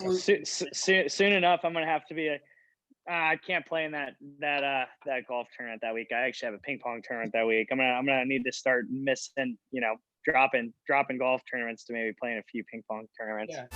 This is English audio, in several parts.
Soon enough, I'm gonna have to be I can't play in that golf tournament that week. I actually have a ping pong tournament that week. I'm gonna need to start missing, dropping golf tournaments to maybe playing a few ping pong tournaments. Yeah.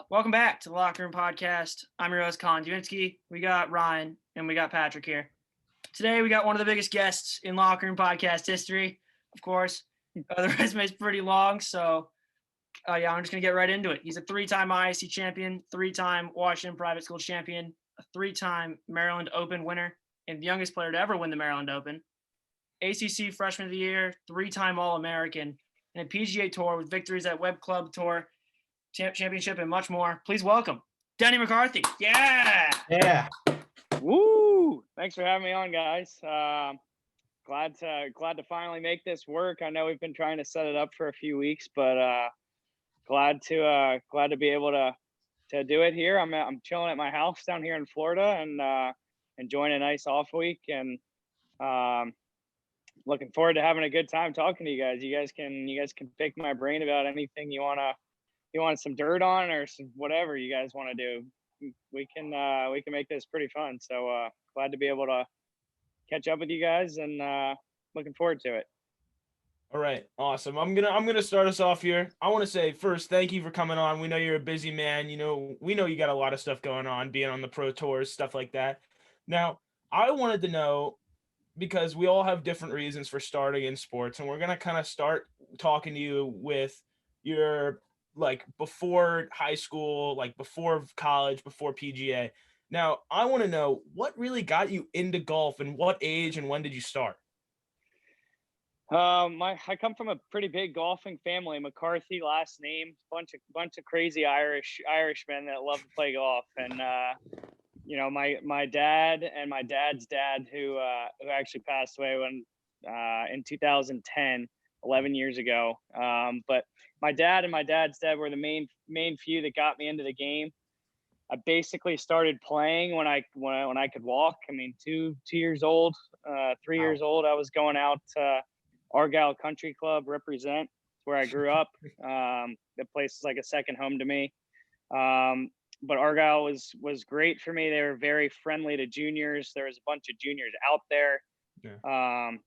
Welcome back to the Locker Room Podcast. I'm your host, Colin Dubinsky. We got Ryan and we got Patrick here. Today, we got one of the biggest guests in Locker Room Podcast history. Of course, the resume is pretty long, so I'm just going to get right into it. He's a 3-time ISC champion, 3-time Washington Private School champion, a 3-time Maryland Open winner, and the youngest player to ever win the Maryland Open, ACC Freshman of the Year, 3-time All-American, and a PGA Tour with victories at Web Club Tour Championship and much more. Please welcome Denny McCarthy. Yeah. Woo! Thanks for having me on, guys. Glad to finally make this work. I know we've been trying to set it up for a few weeks, but glad to be able to do it here. I'm chilling at my house down here in Florida and enjoying a nice off week, and looking forward to having a good time talking to you guys. You guys can pick my brain about anything you want some dirt on or some whatever you guys want to do. We can make this pretty fun. So glad to be able to catch up with you guys, and looking forward to it. All right, awesome. I'm gonna start us off here. I want to say first, thank you for coming on. We know you're a busy man. We know you got a lot of stuff going on, being on the pro tours, stuff like that. Now, I wanted to know, because we all have different reasons for starting in sports, and we're gonna kind of start talking to you with your before high school, before college, before PGA. Now, I want to know what really got you into golf, and what age and when did you start? I come from a pretty big golfing family. McCarthy last name, bunch of crazy Irishmen that love to play golf, and my dad and my dad's dad, who actually passed away in 2010, 11 years ago. But my dad and my dad's dad were the main few that got me into the game. I basically started playing when I could walk. I mean, 2 years old, 3 years old. I was going out to Argyle Country Club, represent. It's where I grew up. The place is like a second home to me. But Argyle was great for me. They were very friendly to juniors. There was a bunch of juniors out there. Yeah.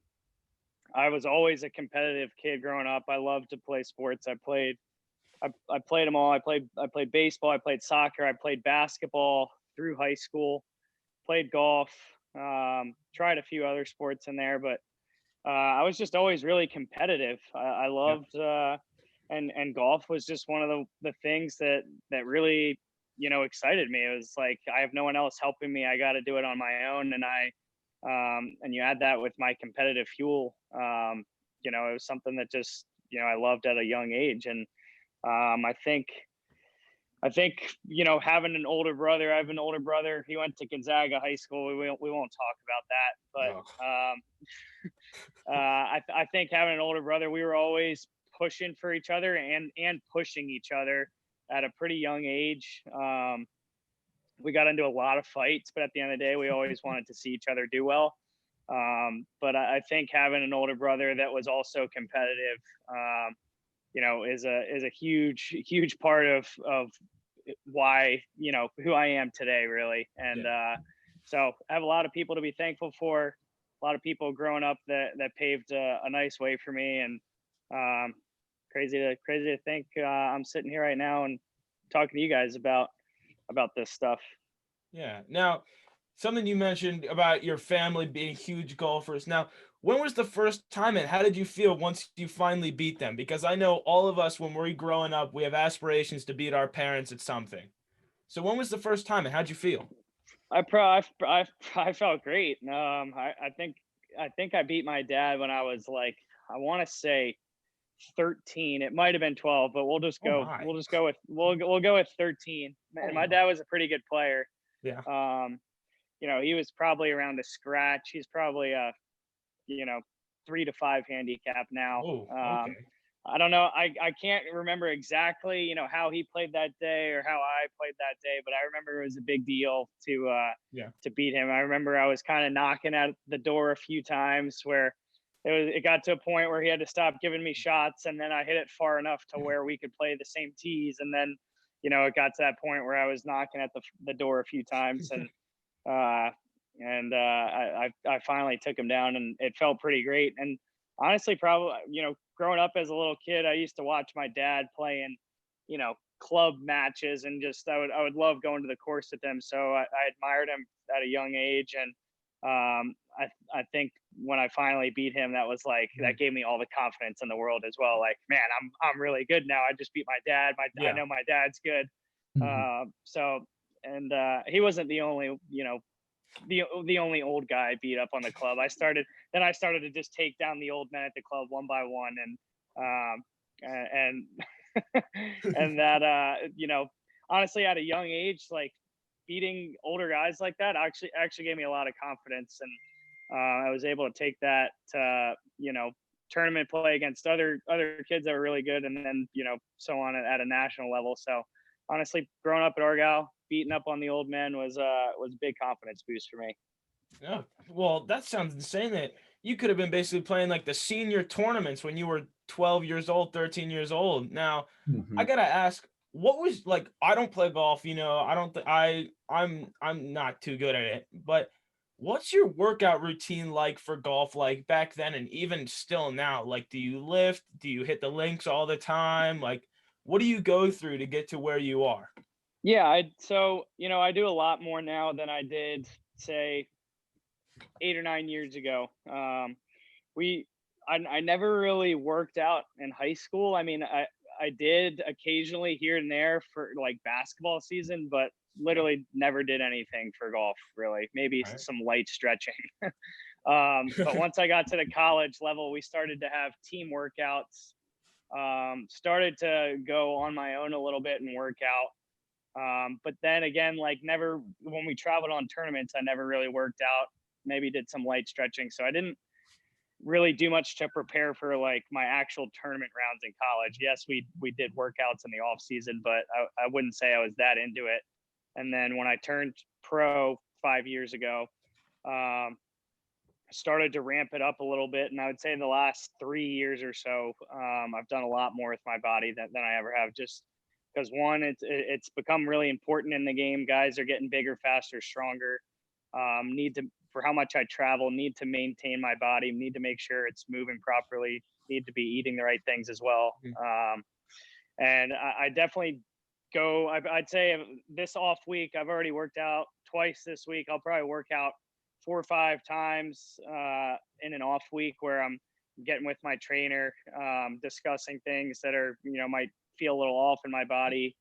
I was always a competitive kid growing up. I loved to play sports. I played them all. I played baseball. I played soccer. I played basketball through high school. Played golf. Tried a few other sports in there, but I was just always really competitive. I loved and golf was just one of the things that really excited me. It was like, I have no one else helping me. I got to do it on my own, and you add that with my competitive fuel. It was something that just I loved at a young age, and I think having an older brother. I have an older brother. He went to Gonzaga High School. We won't talk about that, but I think having an older brother, we were always pushing for each other and pushing each other at a pretty young age. We got into a lot of fights, but at the end of the day, we always wanted to see each other do well. But I think having an older brother that was also competitive, is a huge part of why, who I am today, really. And so I have a lot of people to be thankful for, a lot of people growing up that paved a nice way for me. And crazy to think I'm sitting here right now and talking to you guys about this stuff. Yeah. Now, something you mentioned about your family being huge golfers. Now, when was the first time and how did you feel once you finally beat them? Because I know all of us, when we're growing up, we have aspirations to beat our parents at something. So when was the first time and how'd you feel? I felt great. I think I beat my dad when I was like, I want to say 13. It might have been 12, but Oh my. we'll go with 13. And my dad was a pretty good player. Yeah. He was probably around a scratch. He's probably a, you know, 3 to 5 handicap now. Oh, okay. I don't know. I can't remember exactly, how he played that day or how I played that day, but I remember it was a big deal to beat him. I remember I was kind of knocking at the door a few times where it got to a point where he had to stop giving me shots, and then I hit it far enough to where we could play the same tees, and then it got to that point where I was knocking at the door a few times, and I finally took him down, and it felt pretty great. And honestly, probably, growing up as a little kid, I used to watch my dad playing, club matches, and just I would love going to the course with them. So I admired him at a young age, and I think when I finally beat him, that gave me all the confidence in the world as well. Like, man, I'm really good now. I just beat my dad. I know my dad's good. He wasn't the only, the only old guy I beat up on the club. I started to just take down the old men at the club one by one, and and that honestly, at a young age, like, beating older guys like that actually gave me a lot of confidence, and I was able to take that to tournament play against other kids that were really good, and then so on at a national level. So honestly, growing up at Argyle, beating up on the old men was a big confidence boost for me. Yeah. Well, that sounds insane that you could have been basically playing like the senior tournaments when you were 12 years old, 13 years old. Now, I got to ask, what was like, I don't play golf, I don't I'm not too good at it, but what's your workout routine like for golf, like back then and even still now? Like, do you lift? Do you hit the links all the time? Like, what do you go through to get to where you are? Yeah, I do a lot more now than I did, say, 8 or 9 years ago. I never really worked out in high school. I mean, I did occasionally here and there for like basketball season, but literally never did anything for golf, really. Maybe some light stretching. But once I got to the college level, we started to have team workouts. Started to go on my own a little bit and work out. But then again, like, never, when we traveled on tournaments, I never really worked out. Maybe did some light stretching. So I didn't really do much to prepare for like my actual tournament rounds in college. Yes, we did workouts in the off season, but I wouldn't say I was that into it. And then when I turned pro 5 years ago, started to ramp it up a little bit. And I would say in the last 3 years or so, I've done a lot more with my body than I ever have, just because, one, it's become really important in the game. Guys are getting bigger, faster, stronger. For how much I travel, need to maintain my body, need to make sure it's moving properly, need to be eating the right things as well. And I definitely I'd say this off week, I've already worked out twice this week. I'll probably work out 4 or 5 times in an off week where I'm getting with my trainer, discussing things that are, might feel a little off in my body,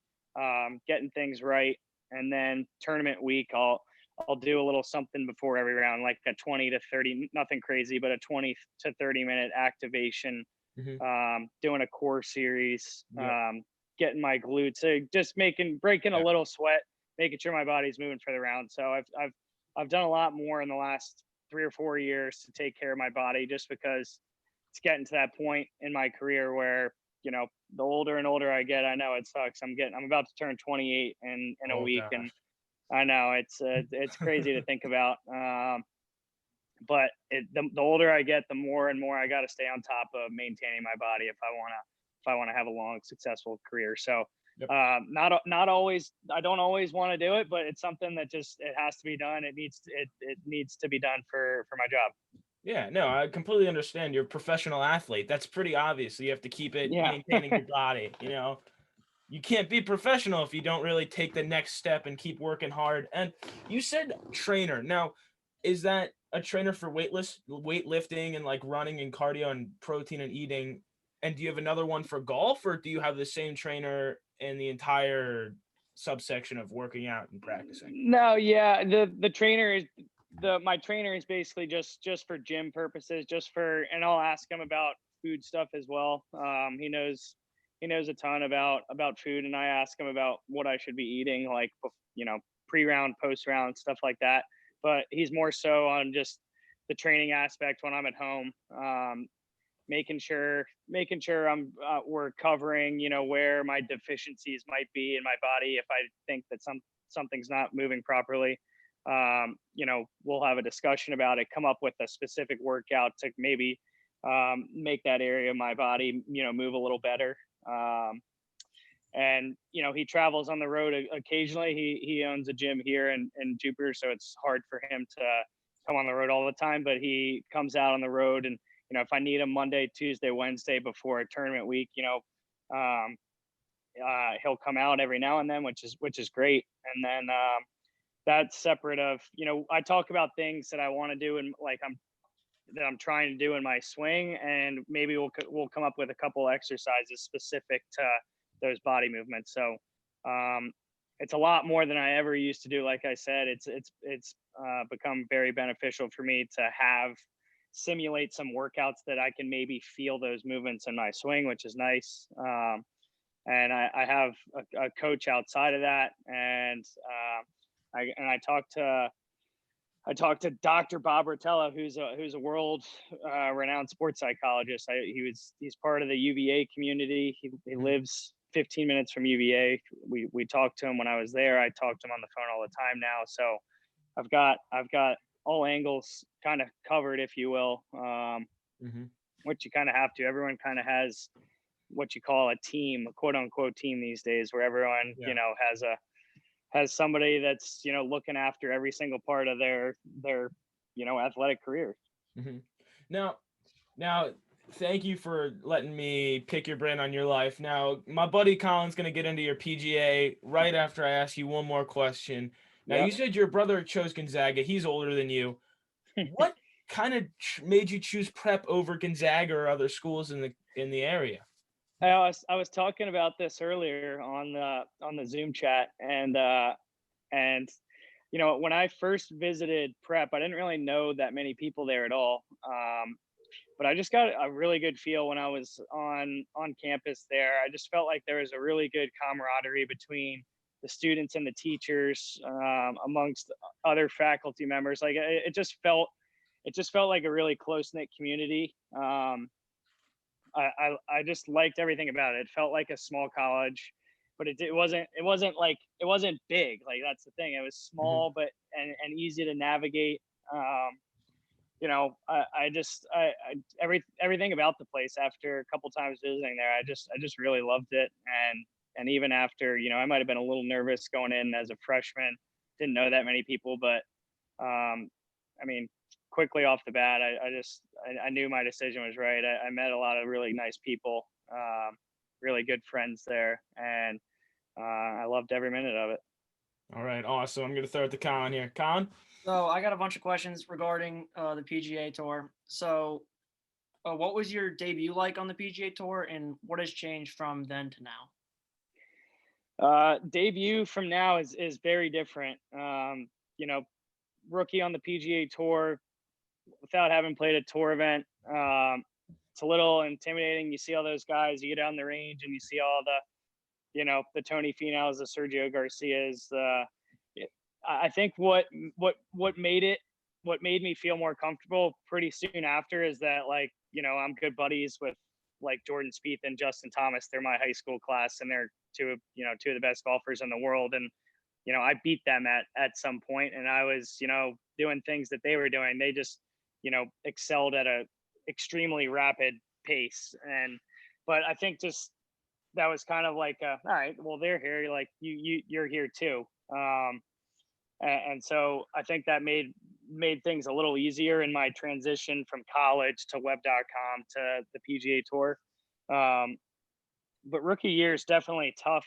getting things right. And then tournament week, I'll do a little something before every round, like a 20 to 30, nothing crazy, but a 20 to 30 minute activation, doing a core series, getting my glutes, so just breaking a little sweat, making sure my body's moving for the round. So I've done a lot more in the last 3 or 4 years to take care of my body, just because it's getting to that point in my career where, the older and older I get, I know it sucks. I'm about to turn 28 in a week. Gosh. And I know it's crazy to think about. But the older I get, the more and more I got to stay on top of maintaining my body if I want to have a long, successful career. So not always, I don't always want to do it, but it's something that it has to be done. It needs to be done for my job. Yeah, no, I completely understand. You're a professional athlete. That's pretty obvious. So you have to keep it maintaining your body, you can't be professional if you don't really take the next step and keep working hard. And you said trainer. Now, is that a trainer for weightlifting and like running and cardio and protein and eating? And do you have another one for golf, or do you have the same trainer in the entire subsection of working out and practicing? No, yeah, the trainer is my trainer is basically just for gym purposes, and I'll ask him about food stuff as well. He knows a ton about food, and I ask him about what I should be eating, like, pre-round, post-round, stuff like that. But he's more so on just the training aspect when I'm at home, making sure we're covering, where my deficiencies might be in my body. If I think that something's not moving properly, we'll have a discussion about it, come up with a specific workout to maybe make that area of my body, move a little better. And he travels on the road occasionally. He owns a gym here in Jupiter, so it's hard for him to come on the road all the time, but he comes out on the road. And if I need him Monday, Tuesday, Wednesday before a tournament week, he'll come out every now and then, which is great. And then that's separate of, I talk about things that I want to do, and like that I'm trying to do in my swing, and maybe we'll come up with a couple exercises specific to those body movements. So it's a lot more than I ever used to do. Like I said, it's become very beneficial for me to simulate some workouts that I can maybe feel those movements in my swing, which is nice. And I have a coach outside of that, and I talked to Dr. Bob Rotella, who's a world renowned sports psychologist. He's part of the UVA community. He lives 15 minutes from UVA. We talked to him when I was there. I talk to him on the phone all the time now. So I've got all angles kind of covered, if you will. Which you kind of have to. Everyone kind of has what you call a team, a quote unquote team these days, where everyone has somebody that's looking after every single part of their athletic career. Now thank you for letting me pick your brain on your life. Now my buddy Colin's going to get into your PGA right after I ask you one more question. Now, You said your brother chose Gonzaga. He's older than you. What kind of made you choose prep over Gonzaga or other schools in the area? I was talking about this earlier on the Zoom chat, and when I first visited prep, I didn't really know that many people there at all. But I just got a really good feel when I was on campus there. I just felt like there was a really good camaraderie between the students and the teachers, amongst other faculty members. Like it just felt like a really close-knit community. I just liked everything about it. It felt like a small college, but it wasn't big. Like that's the thing. It was small, but and easy to navigate. Everything about the place after a couple times visiting there, I just really loved it. And even after, I might have been a little nervous going in as a freshman, didn't know that many people, but quickly off the bat, I knew my decision was right. I met a lot of really nice people, really good friends there, and I loved every minute of it. All right, awesome. I'm going to throw it to Colin here. Colin? So I got a bunch of questions regarding the PGA Tour. So what was your debut like on the PGA Tour, and what has changed from then to now? Debut from now is very different. Rookie on the PGA Tour without having played a tour event, it's a little intimidating. You see all those guys, you get down the range and you see all the Tony Finau's, the Sergio Garcias. I think what made me feel more comfortable pretty soon after is that, like, I'm good buddies with like Jordan Spieth and Justin Thomas. They're my high school class, and they're two of the best golfers in the world. And I beat them at some point, and I was doing things that they were doing. They just excelled at a extremely rapid pace. But I think just that was kind of like all right, well, they're here, like you're here too. And so I think that made things a little easier in my transition from college to web.com to the PGA Tour. rookie year is definitely tough.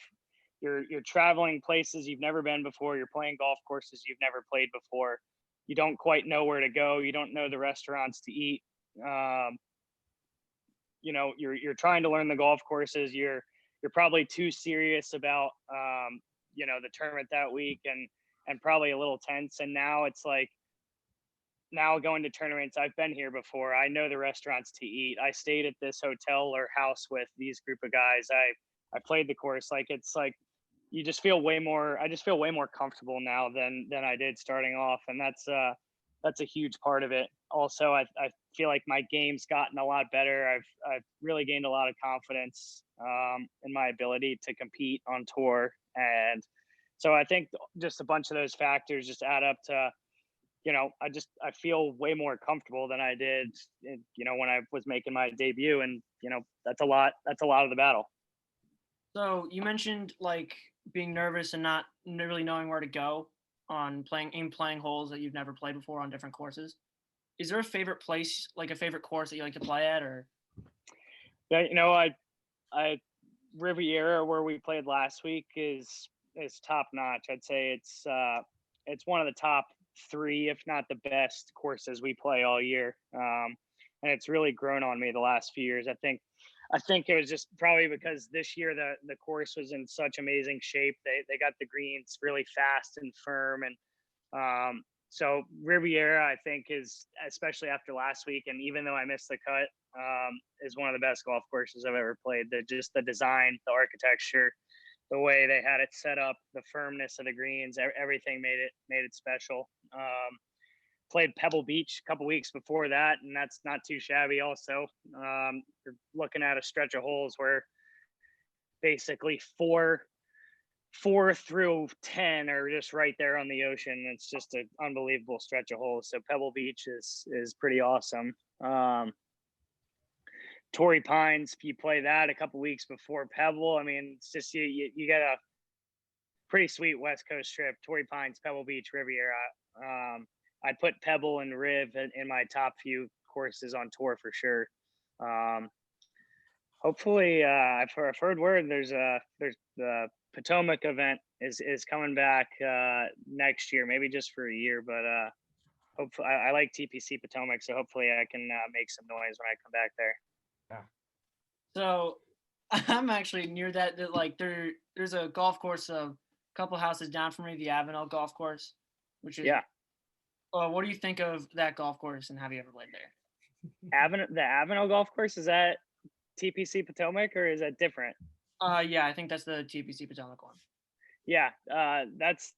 You're traveling places you've never been before. You're playing golf courses you've never played before. You don't quite know where to go. You don't know the restaurants to eat. You're trying to learn the golf courses. You're probably too serious about the tournament that week, and probably a little tense. And now it's like, now going to tournaments, I've been here before. I know the restaurants to eat. I stayed at this hotel or house with these group of guys. I played the course. Like, it's like, I just feel way more comfortable now than I did starting off. And that's a huge part of it. Also, I feel like my game's gotten a lot better. I've really gained a lot of confidence in my ability to compete on tour. And so I think just a bunch of those factors just add up to, I feel way more comfortable than I did, when I was making my debut. And, that's a lot of the battle. So you mentioned like being nervous and not really knowing where to go on playing holes that you've never played before on different courses. Is there a favorite place, like a favorite course that you like to play at, or? Yeah, I Riviera, where we played last week, is top notch. I'd say it's one of the top 3, if not the best courses we play all year. And it's really grown on me the last few years. I think it was just probably because this year the course was in such amazing shape. They got the greens really fast and firm, and so Riviera, I think, is, especially after last week, and even though I missed the cut, is one of the best golf courses I've ever played. Just the design, the architecture, the way they had it set up, the firmness of the greens, everything made it special. Played Pebble Beach a couple weeks before that, and that's not too shabby also. You're looking at a stretch of holes where basically 4 through 10 are just right there on the ocean. It's just an unbelievable stretch of holes. So Pebble Beach is pretty awesome. Torrey Pines, if you play that a couple weeks before Pebble, I mean, it's just you get a pretty sweet West Coast trip. Torrey Pines, Pebble Beach, Riviera. I'd put Pebble and Riv in my top few courses on tour for sure. Hopefully, I've heard word there's the Potomac event is coming back next year, maybe just for a year, but hopefully I like TPC Potomac, so hopefully I can make some noise when I come back there. Yeah. So I'm actually near that. Like there's a golf course a couple houses down from me, the Avenel Golf Course, which is what do you think of that golf course, and have you ever played there? The Avenel Golf Course, is that TPC Potomac or is that different? Yeah, I think that's the TPC Potomac one. Yeah, that's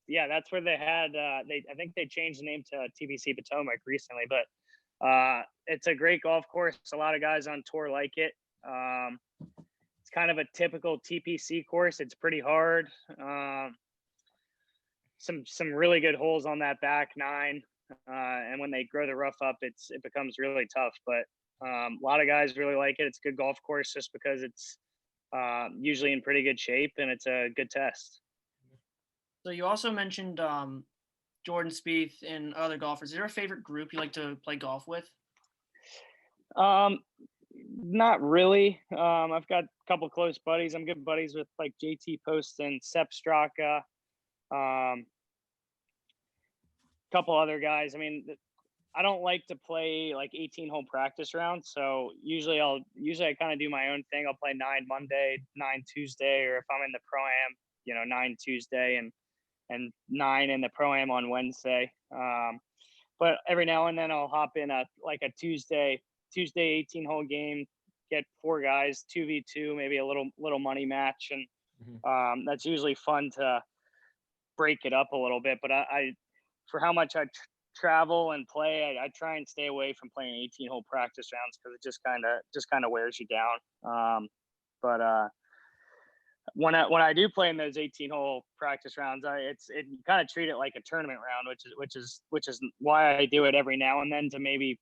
where they had I think they changed the name to TPC Potomac recently, but it's a great golf course. A lot of guys on tour like it. It's kind of a typical TPC course. It's pretty hard. Some really good holes on that back 9, and when they grow the rough up, it becomes really tough. But a lot of guys really like it. It's a good golf course just because it's usually in pretty good shape, and it's a good test. So you also mentioned Jordan Spieth and other golfers. Is there a favorite group you like to play golf with? Not really. I've got a couple close buddies. I'm good buddies with like JT Post and Sepp Straka. Couple other guys. I mean, I don't like to play like 18-hole practice rounds. So usually I kind of do my own thing. I'll play 9 Monday, 9 Tuesday, or if I'm in the Pro-Am, 9 Tuesday and 9 in the Pro-Am on Wednesday. But every now and then I'll hop in a Tuesday 18-hole game, get 4 guys, 2v2, maybe a little money match. And that's usually fun to break it up a little bit. But I for how much I travel and play, I try and stay away from playing 18-hole practice rounds because it just kind of wears you down. But when I do play in those 18-hole practice rounds, it kind of treat it like a tournament round, which is why I do it every now and then to maybe,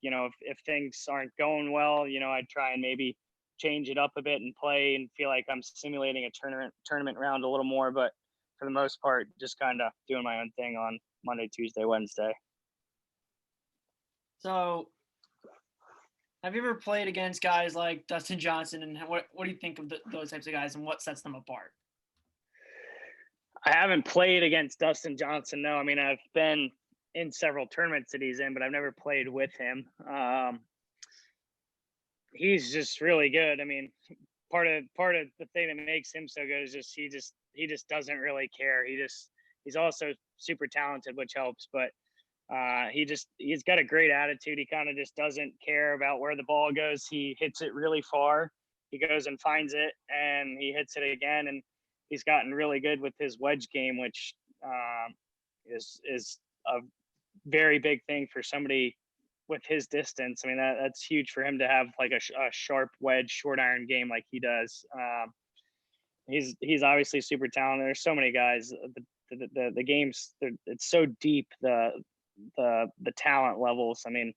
if things aren't going well, I try and maybe change it up a bit and play and feel like I'm simulating a tournament round a little more. But for the most part, just kind of doing my own thing on Monday, Tuesday, Wednesday. So Have you ever played against guys like Dustin Johnson, and what do you think of those types of guys, and what sets them apart? I haven't played against Dustin Johnson. No, I mean, I've been in several tournaments that he's in, but I've never played with him. He's just really good. I mean, part of the thing that makes him so good is he just doesn't really care. He's also super talented, which helps, but he's got a great attitude. He kind of just doesn't care about where the ball goes. He hits it really far. He goes and finds it, and he hits it again. And he's gotten really good with his wedge game, which is a very big thing for somebody with his distance. I mean, that's huge for him to have like a sharp wedge, short iron game like he does. He's obviously super talented. There's so many guys. The games, it's so deep. The talent levels. I mean,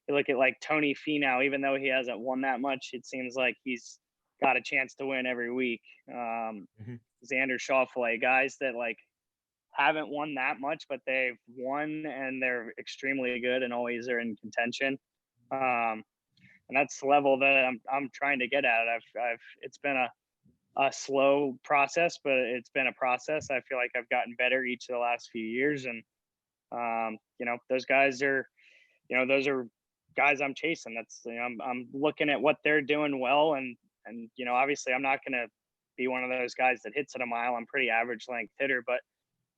you look at like Tony Finau, even though he hasn't won that much, it seems like he's got a chance to win every week. Xander Schauffele, guys that like haven't won that much, but they've won and they're extremely good and always are in contention. And that's the level that I'm trying to get at. It's been a slow process, but it's been a process. I feel like I've gotten better each of the last few years, and those guys are, those are guys I'm chasing. That's, I'm looking at what they're doing well. And, obviously I'm not going to be one of those guys that hits it a mile. I'm pretty average length hitter, but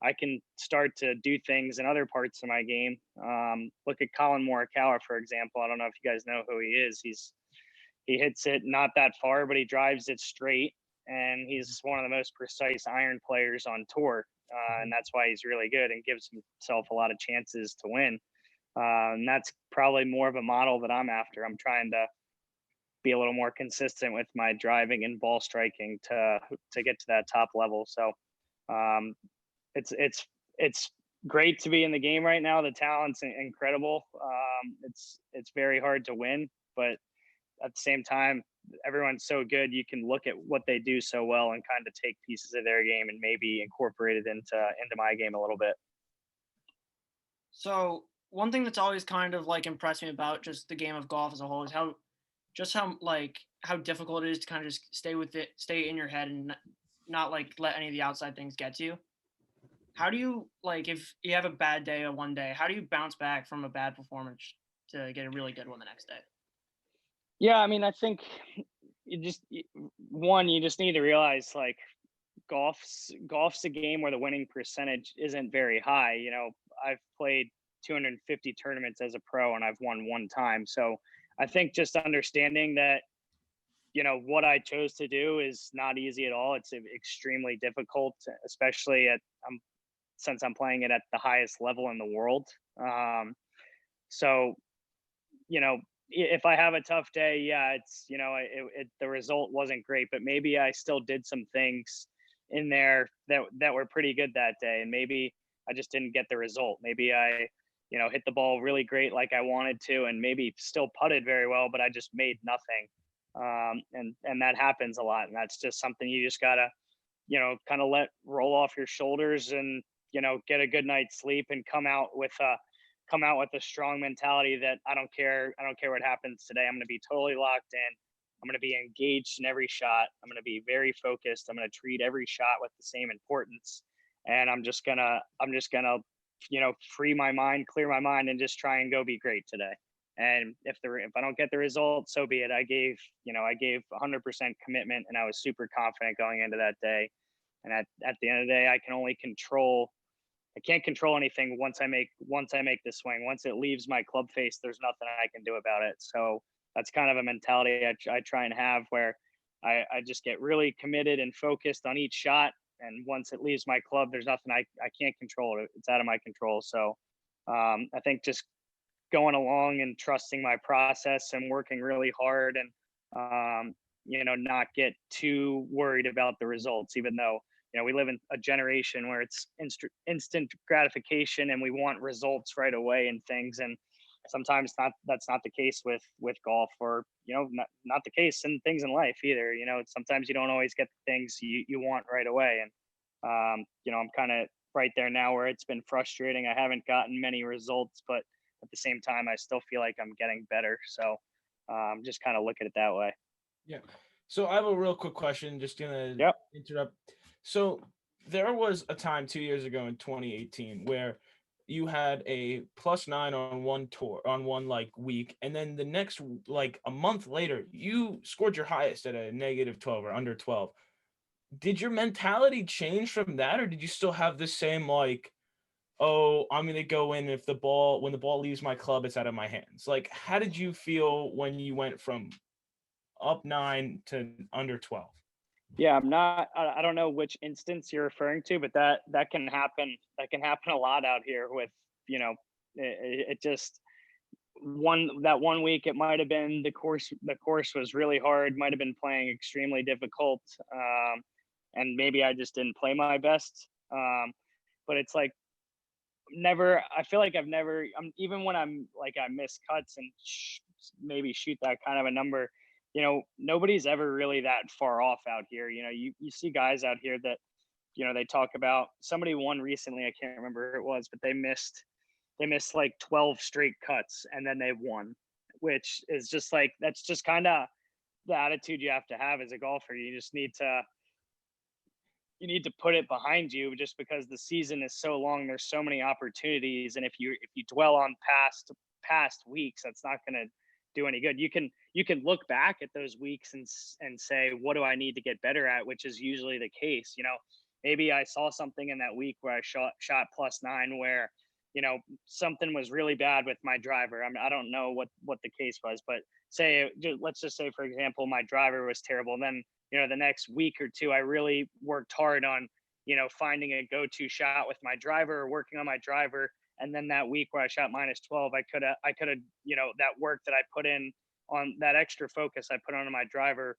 I can start to do things in other parts of my game. Look at Colin Morikawa, for example. I don't know if you guys know who he is. He hits it not that far, but he drives it straight. And he's one of the most precise iron players on tour. And that's why he's really good and gives himself a lot of chances to win. And that's probably more of a model that I'm after. I'm trying to be a little more consistent with my driving and ball striking to get to that top level. So it's great to be in the game right now. The talent's incredible. It's very hard to win, but at the same time, everyone's so good. You can look at what they do so well and kind of take pieces of their game and maybe incorporate it into my game a little bit. So one thing that's always kind of like impressed me about just the game of golf as a whole is how difficult it is to kind of just stay in your head and not like let any of the outside things get to you. How do you, like, if you have a bad day or one day, how do you bounce back from a bad performance to get a really good one the next day? Yeah, I mean, I think you just need to realize like golf's a game where the winning percentage isn't very high. I've played 250 tournaments as a pro and I've won one time. So I think just understanding that, what I chose to do is not easy at all. It's extremely difficult, especially since I'm playing it at the highest level in the world. So, if I have a tough day, yeah, it's, the result wasn't great, but maybe I still did some things in there that were pretty good that day. And maybe I just didn't get the result. Maybe I, hit the ball really great like I wanted to, and maybe still putted very well, but I just made nothing. And that happens a lot. And that's just something you just gotta, kind of let roll off your shoulders and, get a good night's sleep and come out with a strong mentality that I don't care what happens today. I'm going to be totally locked in. I'm going to be engaged in every shot. I'm going to be very focused. I'm going to treat every shot with the same importance. And I'm just going to, free my mind, clear my mind, and just try and go be great today. And if I don't get the result, so be it. I gave 100% commitment, and I was super confident going into that day. And at the end of the day, I can't control anything once I make the swing. Once it leaves my club face, there's nothing I can do about it. So that's kind of a mentality I try and have, where I just get really committed and focused on each shot. And once it leaves my club, there's nothing I can't control it. It's out of my control. So I think just going along and trusting my process and working really hard and, not get too worried about the results, even though, we live in a generation where it's instant gratification and we want results right away and things. And sometimes that's not the case with golf, or, not the case in things in life either. Sometimes you don't always get the things you want right away. And, I'm kind of right there now where it's been frustrating. I haven't gotten many results, but at the same time, I still feel like I'm getting better. So just kind of look at it that way. Yeah. So I have a real quick question, just gonna Yep. interrupt. So there was a time 2 years ago in 2018 where you had a +9 on one tour on one like week, and then the next like a month later you scored your highest at a -12 or under 12. Did your mentality change from that, or did you still have the same like, oh, I'm gonna go in if when the ball leaves my club, it's out of my hands? Like, how did you feel when you went from up 9 to under 12? Yeah, I don't know which instance you're referring to, but that can happen. That can happen a lot out here with, it just that one week it might have been the course was really hard, might have been playing extremely difficult. And maybe I just didn't play my best. But it's like I feel like I've never, even when I'm like, I miss cuts and maybe shoot that kind of a number, nobody's ever really that far off out here. You see guys out here that, they talk about. Somebody won recently, I can't remember who it was, but they missed like 12 straight cuts and then they won, which is just like, that's just kind of the attitude you have to have as a golfer. You just need to put it behind you, just because the season is so long. There's so many opportunities, and if you dwell on past weeks, that's not going to do any good. You can look back at those weeks and say, what do I need to get better at, which is usually the case. Maybe I saw something in that week where I shot +9 where something was really bad with my driver. I mean, I don't know what the case was, but let's just say, for example, my driver was terrible. And then the next week or two, I really worked hard on, finding a go-to shot with my driver, or working on my driver. And then that week where I shot -12, I could have, that work that I put in on that extra focus I put on my driver,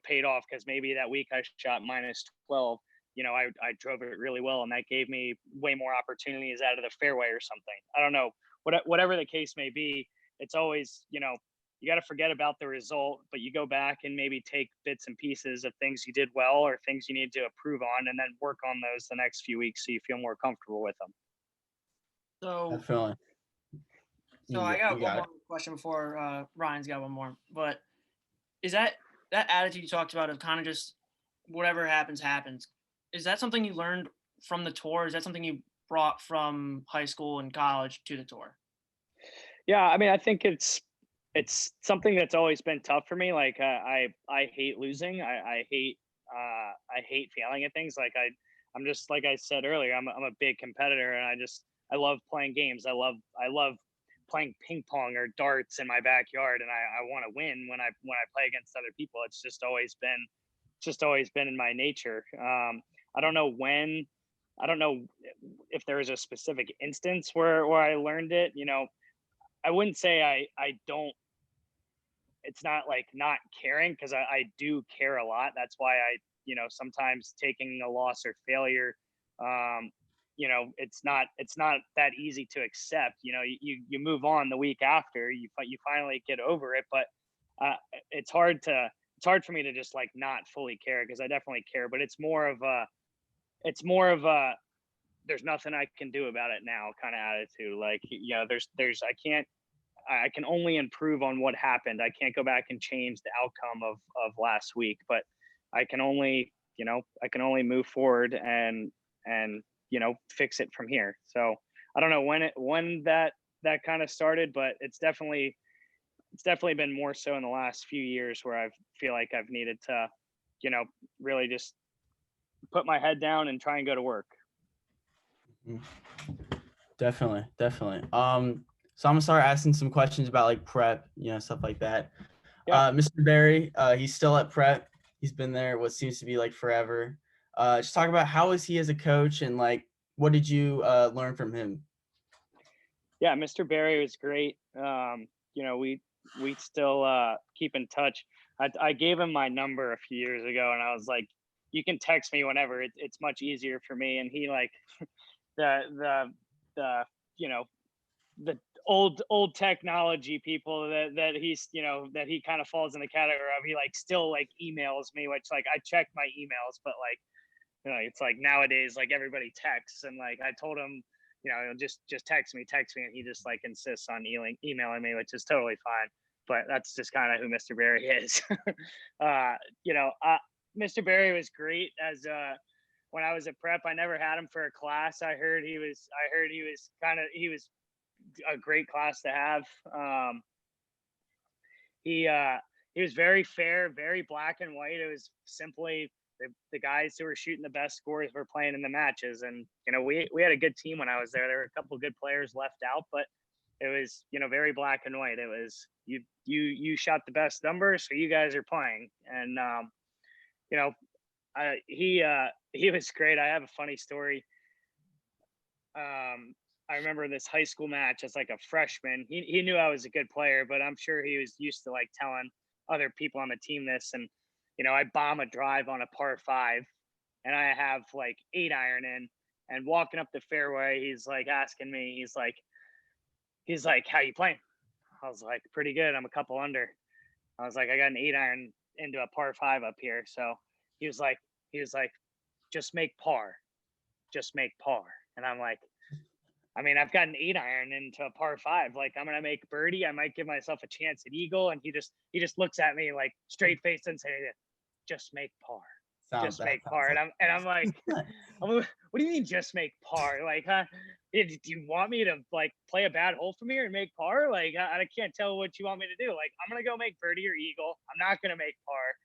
paid off, because maybe that week I shot -12, I drove it really well, and that gave me way more opportunities out of the fairway or something. I don't know, whatever the case may be. It's always, you got to forget about the result, but you go back and maybe take bits and pieces of things you did well or things you need to improve on, and then work on those the next few weeks so you feel more comfortable with them. So Definitely. I got one more question before Ryan's got one more. But is that attitude you talked about of kind of just whatever happens, is that something you learned from the tour? Is that something you brought from high school and college to the tour? Yeah, I mean, I think it's something that's always been tough for me. Like I hate losing. I hate failing at things. Like I'm just, like I said earlier, I'm a big competitor, and I love playing games. I love playing ping pong or darts in my backyard, and I want to win when I play against other people. It's just always been in my nature. I don't know if there is a specific instance where I learned it. I wouldn't say I don't. It's not like not caring, because I do care a lot. That's why sometimes taking a loss or failure, it's not that easy to accept. You move on the week after, you finally get over it, but it's hard for me to just like not fully care, because I definitely care, but it's more of a there's nothing I can do about it now kind of attitude. Like, I can only improve on what happened. I can't go back and change the outcome of last week, but I can only move forward and fix it from here. So I don't know when that kind of started, but it's definitely been more so in the last few years, where I feel like I've needed to, really just put my head down and try and go to work. Definitely. So I'm gonna start asking some questions about like prep, stuff like that. Yeah. Mr. Barry, he's still at prep. He's been there what seems to be like forever. Just talk about how is he as a coach, and like what did you learn from him? Yeah, Mr. Barry was great. We still keep in touch. I gave him my number a few years ago, and I was like, you can text me whenever. It's much easier for me. And he, like, the old technology people that he's, that he kind of falls in the category of, he like still like emails me, which like I check my emails, but like, it's like nowadays, like everybody texts, and like I told him, just text me, and he just like insists on emailing me, which is totally fine. but that's just kind of who Mr. Barry is. Mr. Barry was great as when I was at prep. I never had him for a class. I heard he was a great class to have. He was very fair, very black and white. It was simply the guys who were shooting the best scores were playing in the matches. And, we had a good team when I was there. There were a couple of good players left out, but it was, very black and white. It was you shot the best numbers, so you guys are playing. And, he was great. I have a funny story. I remember this high school match as like a freshman. He knew I was a good player, but I'm sure he was used to like telling other people on the team this. And, I bomb a drive on a par 5 and I have like 8-iron in, and walking up the fairway, he's like asking me, he's like, how you playing? I was like, pretty good. I'm a couple under. I was like, I got an 8-iron into a par 5 up here. So he was like, just make par. And I'm like, I mean, I've got an 8-iron into a par 5. Like, I'm gonna make birdie. I might give myself a chance at eagle. And he just looks at me like straight faced and say, just make par. Just make par. And I'm like, what do you mean just make par? Like, huh? Do you want me to like play a bad hole from here and make par? Like, I can't tell what you want me to do. Like, I'm gonna go make birdie or eagle. I'm not gonna make par.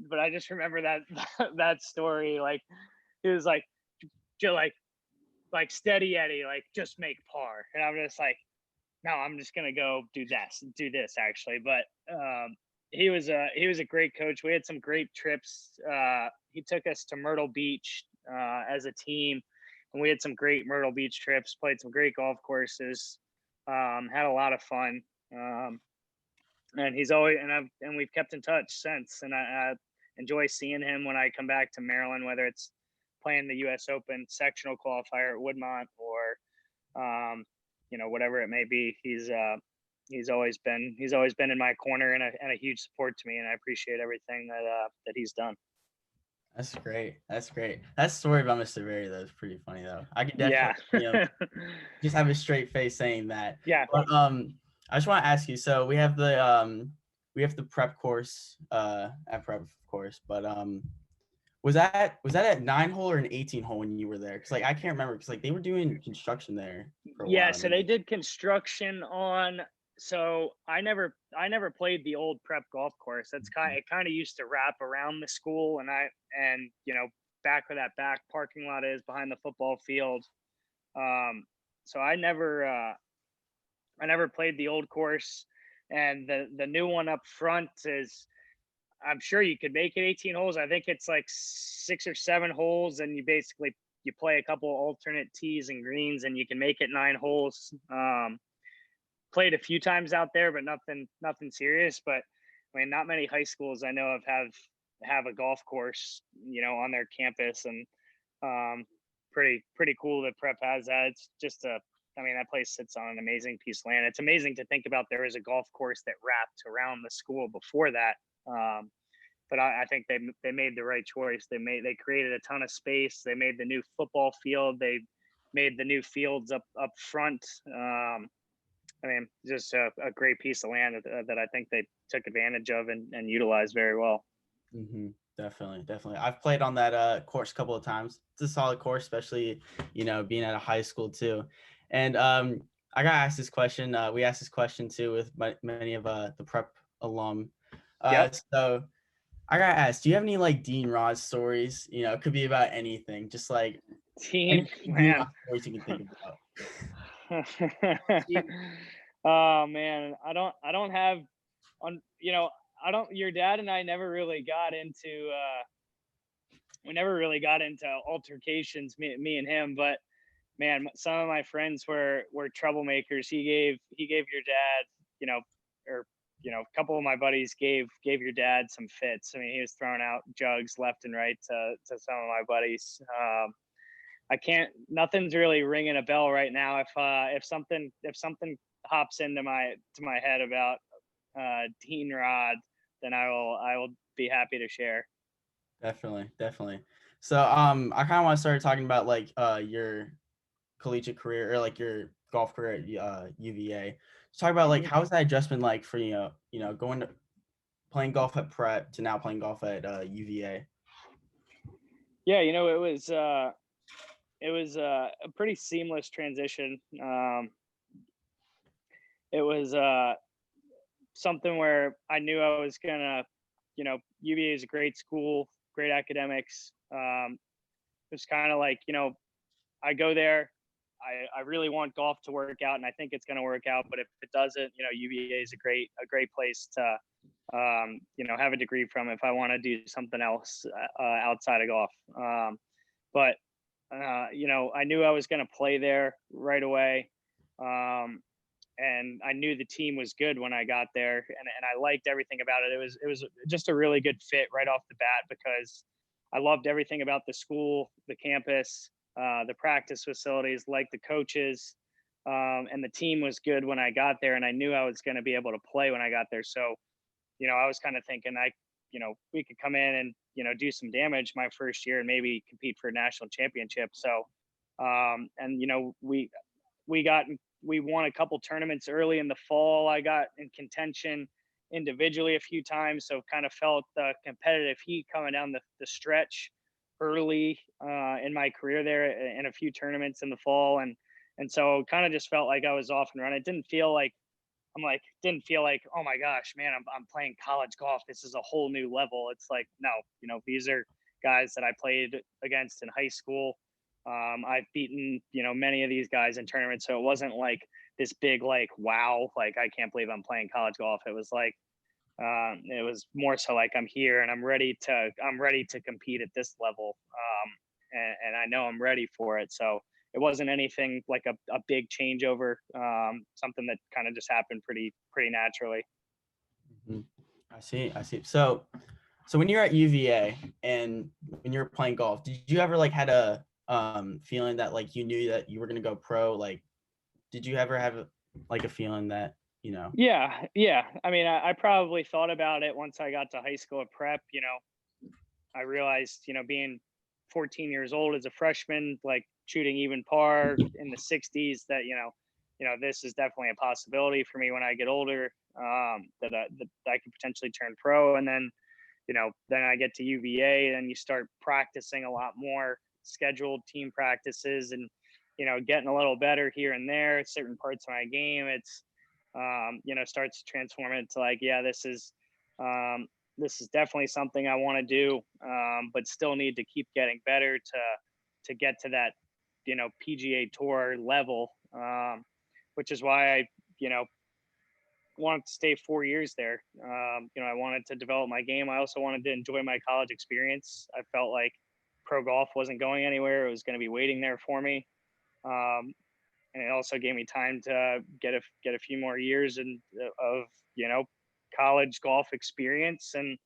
But I just remember that story. Like, it was like steady Eddie, like just make par. And I'm just like, no, I'm just gonna go do this actually. But he was a great coach. We had some great trips. He took us to Myrtle Beach as a team, and we had some great Myrtle Beach trips, played some great golf courses, had a lot of fun. And he's always, and we've kept in touch since. And I enjoy seeing him when I come back to Maryland, whether it's playing the U.S. Open sectional qualifier at Woodmont or, whatever it may be. He's always been in my corner and a huge support to me, and I appreciate everything that he's done. That's great. That story about Mr. Barry, though, is pretty funny, though. I could definitely just have a straight face saying that. Yeah. But I just want to ask you. So we have the prep course at prep, of course. But was that at 9-hole or an 18-hole when you were there? Because like I can't remember, because like they were doing construction there for a while. So they did construction on. So I never played the old prep golf course. It kind of used to wrap around the school, and back where that back parking lot is behind the football field. So I never played the old course, and the new one up front is, I'm sure you could make it 18 holes. I think it's like 6 or 7 holes, and you play a couple alternate tees and greens, and you can make it 9 holes. Played a few times out there, but nothing serious. But I mean, not many high schools I know of have a golf course, on their campus, and pretty cool that prep has that. It's just that place sits on an amazing piece of land. It's amazing to think about. There was a golf course that wrapped around the school before that. But I think they made the right choice. They created a ton of space. They made the new football field. They made the new fields up front. Just a great piece of land that I think they took advantage of and utilized very well. Mm-hmm. Definitely. I've played on that course a couple of times. It's a solid course, especially, being at a high school too. And I got asked this question. We asked this question too with many of the prep alum. Yep. So I got asked, do you have any like Dean Rod stories? It could be about anything, just like Team, man. Stories you can think about. Oh man, I don't have your dad and I never really got into altercations, me and him, but man, some of my friends were troublemakers. He gave your dad, a couple of my buddies gave your dad some fits. I mean, he was throwing out jugs left and right to some of my buddies. Nothing's really ringing a bell right now. If something hops into my head about Dean Rod, then I will be happy to share. Definitely. So I kind of want to start talking about like your collegiate career, or like your golf career at UVA. Let's talk about like how was that adjustment like for going to playing golf at prep to now playing golf at UVA? Yeah, it was a pretty seamless transition. It was something where I knew I was gonna, UVA is a great school, great academics. It was kind of like, I go there, I really want golf to work out, and I think it's going to work out. But if it doesn't, UVA is a great place to, have a degree from if I want to do something else outside of golf. But I knew I was going to play there right away. And I knew the team was good when I got there, and I liked everything about it. It was just a really good fit right off the bat because I loved everything about the school, the campus, the practice facilities, like the coaches, and the team was good when I got there, and I knew I was going to be able to play when I got there. So, I was kind of thinking we could come in and, do some damage my first year and maybe compete for a national championship. So, and, we won a couple tournaments early in the fall. I got in contention individually a few times, so kind of felt the competitive heat coming down the stretch early in my career there in a few tournaments in the fall, and so kind of just felt like I was off and running. It didn't feel like oh my gosh, man, I'm playing college golf. This is a whole new level. It's like, no, these are guys that I played against in high school. I've beaten, many of these guys in tournaments. So it wasn't like this big, like, wow, like, I can't believe I'm playing college golf. It was like, it was more so like I'm here and I'm ready to compete at this level. And I know I'm ready for it. So it wasn't anything like a big changeover, something that kind of just happened pretty naturally. Mm-hmm. I see. So when you're at UVA and when you're playing golf, did you ever like had a feeling that like you knew that you were going to go pro? Like, did you ever have like a feeling that, Yeah. I mean, I probably thought about it once I got to high school at prep. I realized, being 14 years old as a freshman, like shooting even par in the 60s, that, this is definitely a possibility for me when I get older, that I could potentially turn pro. And then, then I get to UVA and you start practicing a lot more scheduled team practices and, getting a little better here and there at certain parts of my game. It's, starts to transform into like, yeah, this is definitely something I want to do, but still need to keep getting better to get to that, PGA Tour level, which is why I, wanted to stay 4 years there. I wanted to develop my game. I also wanted to enjoy my college experience. I felt like pro golf wasn't going anywhere. It was going to be waiting there for me. And it also gave me time to get a few more years of college golf experience and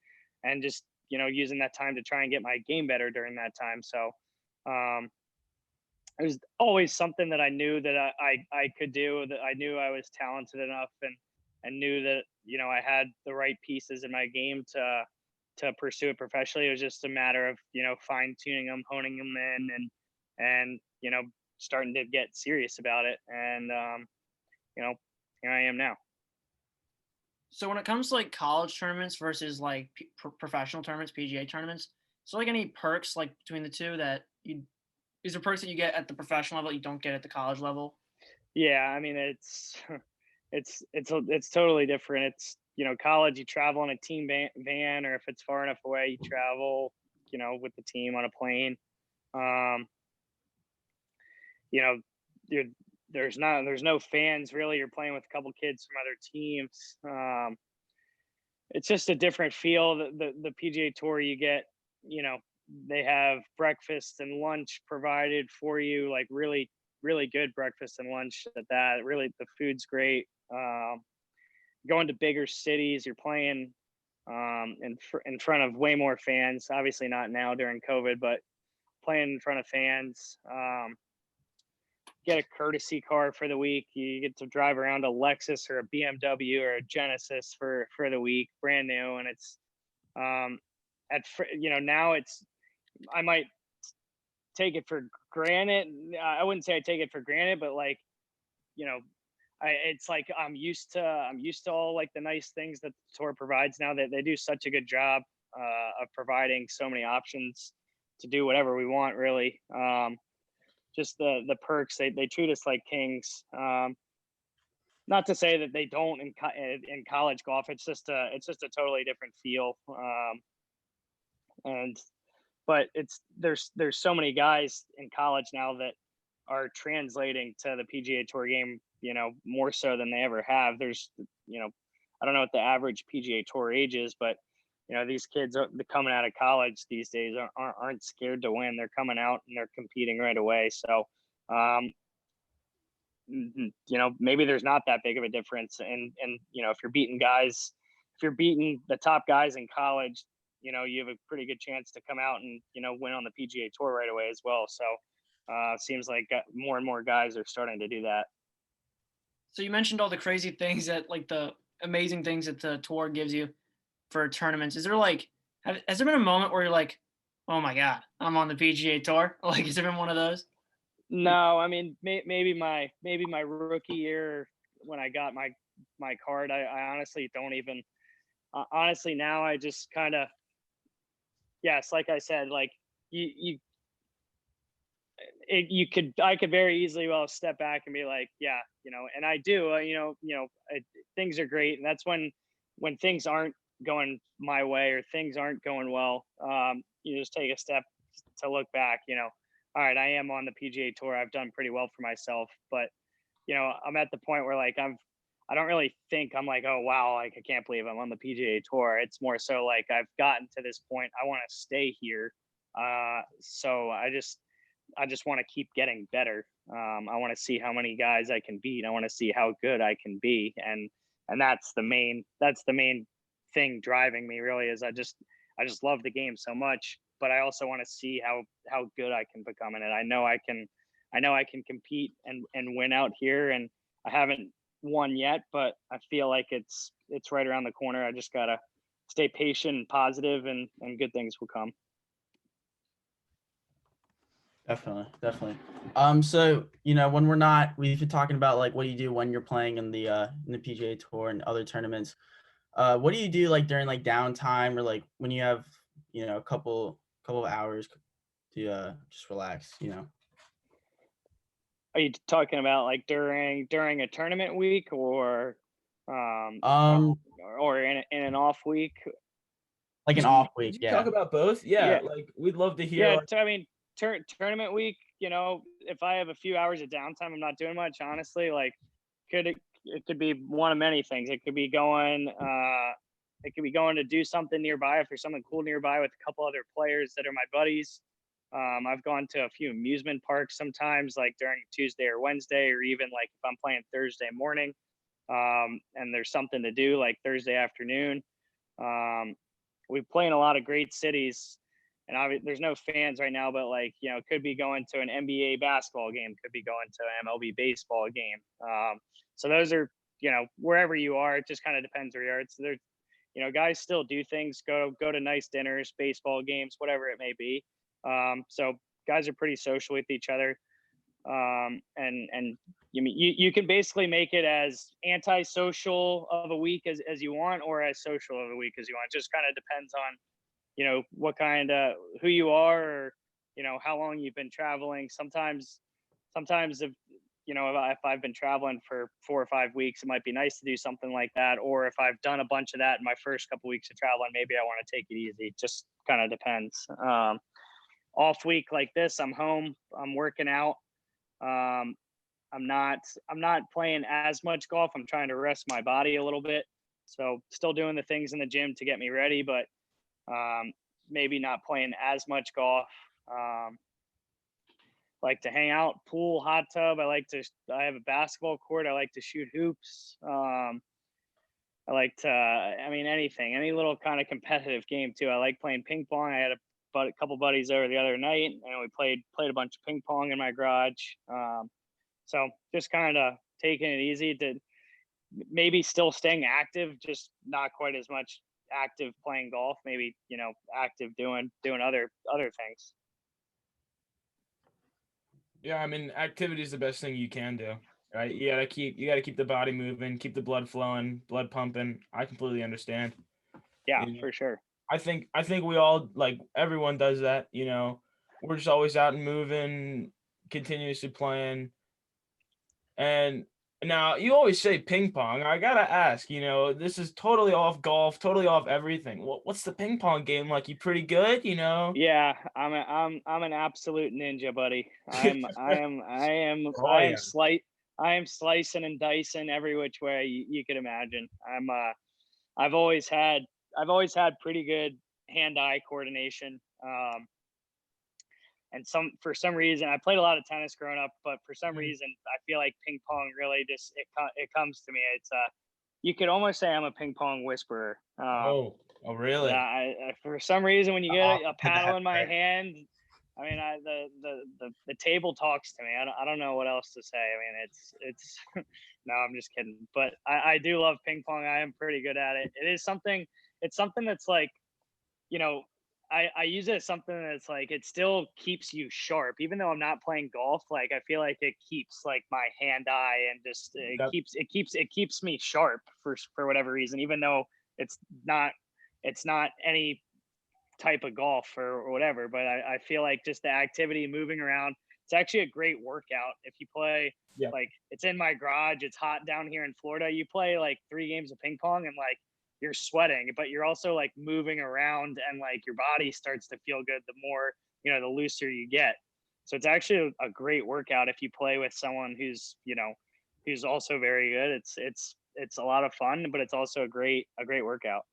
just using that time to try and get my game better during that time. So it was always something that I knew that I could do, that I knew I was talented enough and knew that I had the right pieces in my game to pursue it professionally. It was just a matter of fine tuning them, honing them in, and starting to get serious about it. And here I am now. So when it comes to like college tournaments versus like professional tournaments, PGA tournaments, is there like any perks like between the two that is there perks that you get at the professional level that you don't get at the college level? Yeah, I mean it's totally different. It's college, you travel on a team van, or if it's far enough away, you travel with the team on a plane. There's no fans really. You're playing with a couple kids from other teams. It's just a different feel. The PGA Tour, you get, they have breakfast and lunch provided for you, like really, really good breakfast and lunch at that. Really, the food's great. Going to bigger cities, you're playing in front of way more fans. Obviously not now during COVID, but playing in front of fans. Get a courtesy car for the week. You get to drive around a Lexus or a BMW or a Genesis for the week, brand new. And it's now it's, I might take it for granted. I wouldn't say I take it for granted, but like, it's like I'm used to all like the nice things that the tour provides now. That they do such a good job of providing so many options to do whatever we want, really. Just the perks, they treat us like kings. Not to say that they don't in college golf. It's just a totally different feel. But there's so many guys in college now that are translating to the PGA Tour game, more so than they ever have. There's, I don't know what the average PGA Tour age is, but these kids are coming out of college these days aren't scared to win. They're coming out and they're competing right away. So, maybe there's not that big of a difference. And if you're beating the top guys in college, you have a pretty good chance to come out and win on the PGA Tour right away as well. So seems like more and more guys are starting to do that. So you mentioned all the crazy things that, like, the amazing things that the tour gives you for tournaments. Is there has there been a moment where you're like, oh my God, I'm on the PGA Tour? Like, has there been one of those? No, I mean, maybe my rookie year when I got my card, I honestly don't even, honestly now I just kind of, yes, like I said, like I could very easily step back and be like, yeah, and I do, things are great. And that's when things aren't going my way or things aren't going well, you just take a step to look back, all right, I am on the PGA Tour. I've done pretty well for myself, but I'm at the point where like I don't really think I'm like, oh wow, like I can't believe I'm on the PGA Tour. It's more so like I've gotten to this point. I want to stay here. So I just want to keep getting better. I want to see how many guys I can beat. I want to see how good I can be, and that's the main thing driving me really. Is I just love the game so much, but I also want to see how good I can become in it. I know I can compete and win out here, and I haven't won yet, but I feel like it's right around the corner. I just gotta stay patient and positive, and good things will come. Definitely. So when we've been talking about like what do you do when you're playing in the PGA Tour and other tournaments. What do you do like during like downtime or like when you have a couple of hours to just relax? Are you talking about like during a tournament week or in an off week? Like an off week, yeah. Talk about both, yeah. Like we'd love to hear. Yeah, I mean, tournament week. If I have a few hours of downtime, I'm not doing much. Honestly, like, it could be one of many things. It could be going. To do something nearby if there's something cool nearby with a couple other players that are my buddies. I've gone to a few amusement parks sometimes, like during Tuesday or Wednesday, or even like if I'm playing Thursday morning, and there's something to do like Thursday afternoon. We play in a lot of great cities, and there's no fans right now, but like, could be going to an NBA basketball game, could be going to an MLB baseball game. So those are, wherever you are, it just kind of depends where you are. It's there, guys still do things, go to nice dinners, baseball games, whatever it may be. So guys are pretty social with each other. And you can basically make it as anti-social of a week as you want, or as social of a week as you want. It just kind of depends on, what kind of, who you are, or, how long you've been traveling. Sometimes if I've been traveling for 4 or 5 weeks, it might be nice to do something like that. Or if I've done a bunch of that in my first couple weeks of traveling, maybe I want to take it easy. It just kind of depends. Off week like this, I'm home, I'm working out. I'm not playing as much golf. I'm trying to rest my body a little bit. So still doing the things in the gym to get me ready, but maybe not playing as much golf. Like to hang out, pool, hot tub. I have a basketball court. I like to shoot hoops. I like to, anything, any little kind of competitive game too. I like playing ping pong. I had a couple buddies over the other night, and we played a bunch of ping pong in my garage. So just kind of taking it easy, to maybe still staying active, just not quite as much active playing golf, maybe, active doing other things. Yeah, activity is the best thing you can do. right? You gotta keep the body moving, keep the blood flowing, blood pumping. I completely understand. Yeah, You know, for sure. I think we all, like, everyone does that, We're just always out and moving, continuously playing. And now you always say ping pong. I gotta ask, this is totally off golf, totally off everything. What's the ping pong game like? You pretty good, Yeah, I'm an absolute ninja, buddy. Oh yeah. I am slicing and dicing every which way you could imagine. I've always had pretty good hand-eye coordination. And for some reason, I played a lot of tennis growing up, but for some reason, I feel like ping pong really just it comes to me. It's you could almost say I'm a ping pong whisperer. Oh really? Yeah, for some reason when you get a paddle in my Right. hand, I mean, the table talks to me. I don't know what else to say. I mean, it's no, I'm just kidding. But I do love ping pong. I am pretty good at it. It's something that's like, I use it as something that's like, it still keeps you sharp, even though I'm not playing golf. Like, I feel like it keeps like my hand eye and just Yep. it keeps me sharp for whatever reason, even though it's not any type of golf or whatever. But I feel like just the activity, moving around, it's actually a great workout if you play. Yeah. Like, it's in my garage, it's hot down here in Florida. You play like 3 games of ping pong and like you're sweating, but you're also like moving around, and like your body starts to feel good the more, the looser you get. So it's actually a great workout if you play with someone who's also very good. It's a lot of fun, but it's also a great workout.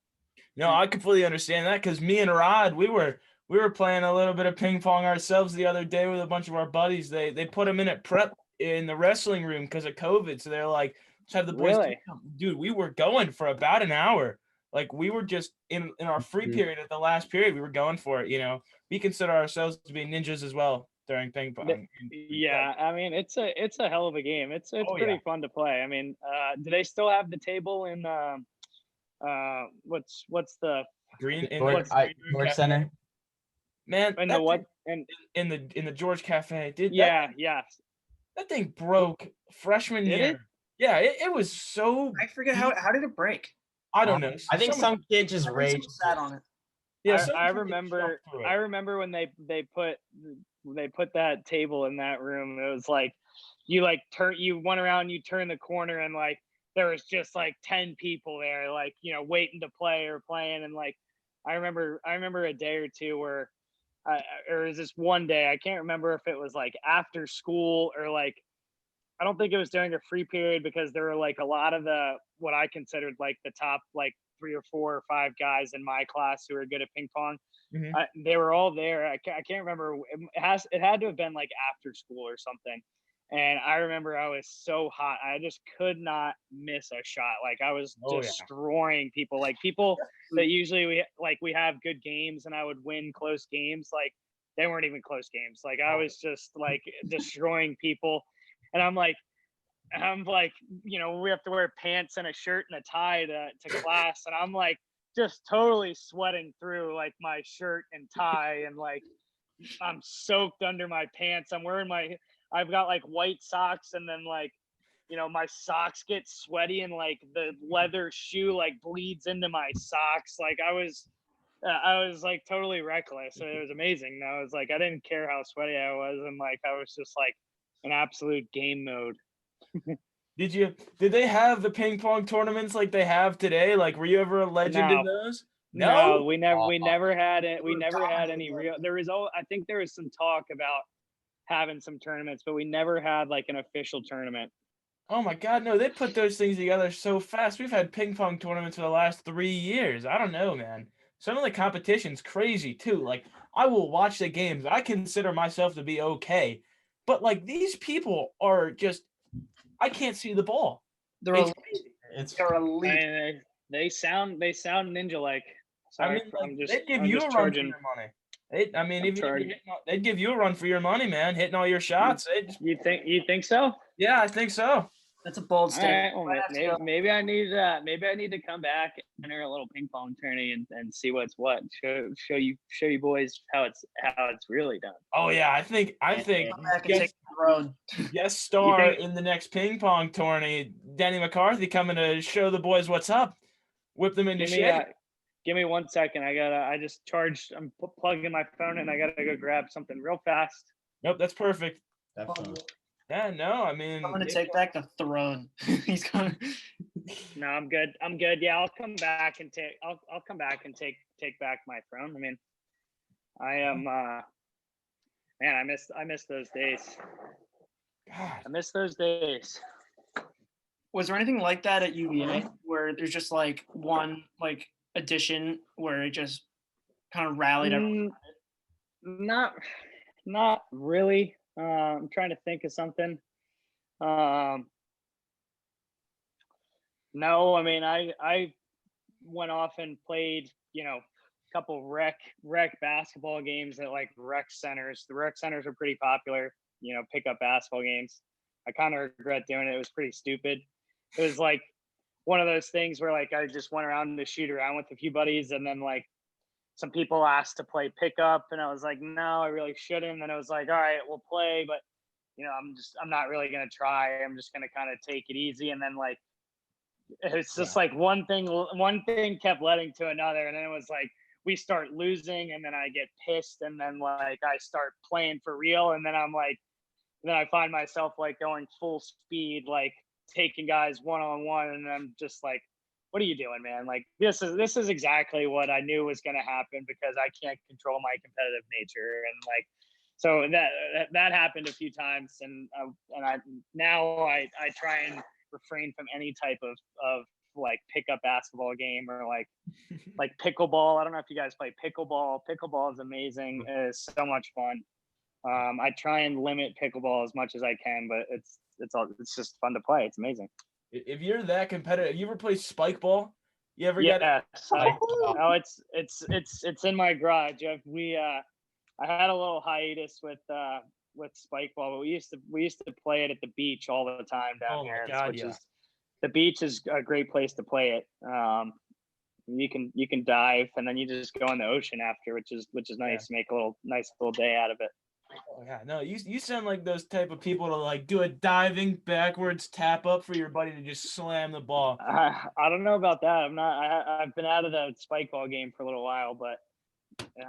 No, I completely understand that, because me and Rod, we were playing a little bit of ping pong ourselves the other day with a bunch of our buddies. They put them in at prep in the wrestling room because of COVID. So they're like, let's have the boys. Really? Dude, we were going for about an hour. Like, we were just in our free period at the last period. We were going for it. We consider ourselves to be ninjas as well during ping pong. Yeah, I mean, it's a hell of a game. It's pretty fun to play. I mean, do they still have the table in what's the Green in George, the George Center. Man, in that the what thing and in the George Cafe. yeah. That thing broke freshman Did year. it? Yeah, it was so. I forget how did it break? I don't know. I think some kid just Somebody raged. sat on it. Yeah, I remember when they put that table in that room. It was like you went around, you turn the corner, and like there was just like 10 people there, like, waiting to play or playing. And like I remember a day or two where or is this one day, I can't remember if it was like after school or like, I don't think it was during a free period, because there were like a lot of what I considered like the top like 3 or 4 or 5 guys in my class who were good at ping pong. Mhm. They were all there. I can't remember. It had to have been like after school or something. And I remember I was so hot. I just could not miss a shot. Like, I was destroying people. Like, people that usually we have good games and I would win close games. Like, they weren't even close games. Like, I was just like destroying people. And I'm like, we have to wear pants and a shirt and a tie to class. And I'm like just totally sweating through like my shirt and tie, and like I'm soaked under my pants. I've got like white socks, and then like, my socks get sweaty, and like the leather shoe like bleeds into my socks. Like, I was like totally reckless. It was amazing. I was like, I didn't care how sweaty I was, and like I was just like in absolute game mode. Did they have the ping pong tournaments like they have today? Like, were you ever a legend in those? No, we never had it. We never had any real. I think there was some talk about having some tournaments, but we never had like an official tournament. Oh my God, no! They put those things together so fast. We've had ping pong tournaments for the last 3 years. I don't know, man. Some of the competition's crazy too. Like, I will watch the games. I consider myself to be okay, but like, these people are just, I can't see the ball. They're elite. They sound ninja like. I mean, like, they'd give you a run for your money. They'd give you a run for your money, man. Hitting all your shots. You think so? Yeah, I think so. That's a bold All statement. right. Well, Might have to go. maybe I need to come back, enter a little ping pong tourney, and see what's what. Show you boys how it's really done. Oh yeah, I think Come back and take the road. guest star think- in the next ping pong tourney, Denny McCarthy, coming to show the boys what's up, whip them into shape. Give me 1 second. I just charged. I'm plugging my phone in. I gotta go grab something real fast. Nope, that's perfect. Definitely. Yeah, no, I mean, I'm gonna take back the throne. He's going. No, I'm good. Yeah, I'll come back and take. I'll come back and take back my throne. I mean, I am. Man, I miss those days. God. I miss those days. Was there anything like that at UVA where there's just like one like edition where it just kind of rallied everyone? Not really. I'm trying to think of something. No, I mean I went off and played, a couple rec basketball games at like rec centers. The rec centers are pretty popular, pickup basketball games. I kind of regret doing it. It was pretty stupid. It was like one of those things where like I just went around to shoot around with a few buddies, and then like some people asked to play pickup, and I was like, no, I really shouldn't. And then it was like, all right, we'll play, but I'm not really gonna try. I'm just gonna kind of take it easy. And then like it's just like one thing kept leading to another, and then it was like we start losing, and then I get pissed, and then like I start playing for real, and then I find myself like going full speed, like taking guys one-on-one, and I'm just like, what are you doing, man? Like this is exactly what I knew was going to happen, because I can't control my competitive nature. And like, so that happened a few times, and I try and refrain from any type of like pickup basketball game, or like pickleball. I don't know if you guys play pickleball. Pickleball is amazing. It is so much fun. I try and limit pickleball as much as I can, but it's just fun to play. It's amazing. If you're that competitive, you ever play spike ball? You ever Yes, got it's in my garage. I had a little hiatus with spike ball, but we used to play it at the beach all the time down here. The beach is a great place to play it. You can dive, and then you just go in the ocean after, which is nice. Make a nice little day out of it. Oh yeah, no, you sound like those type of people to like do a diving backwards tap up for your buddy to just slam the ball. I don't know about that. I've been out of the spike ball game for a little while, but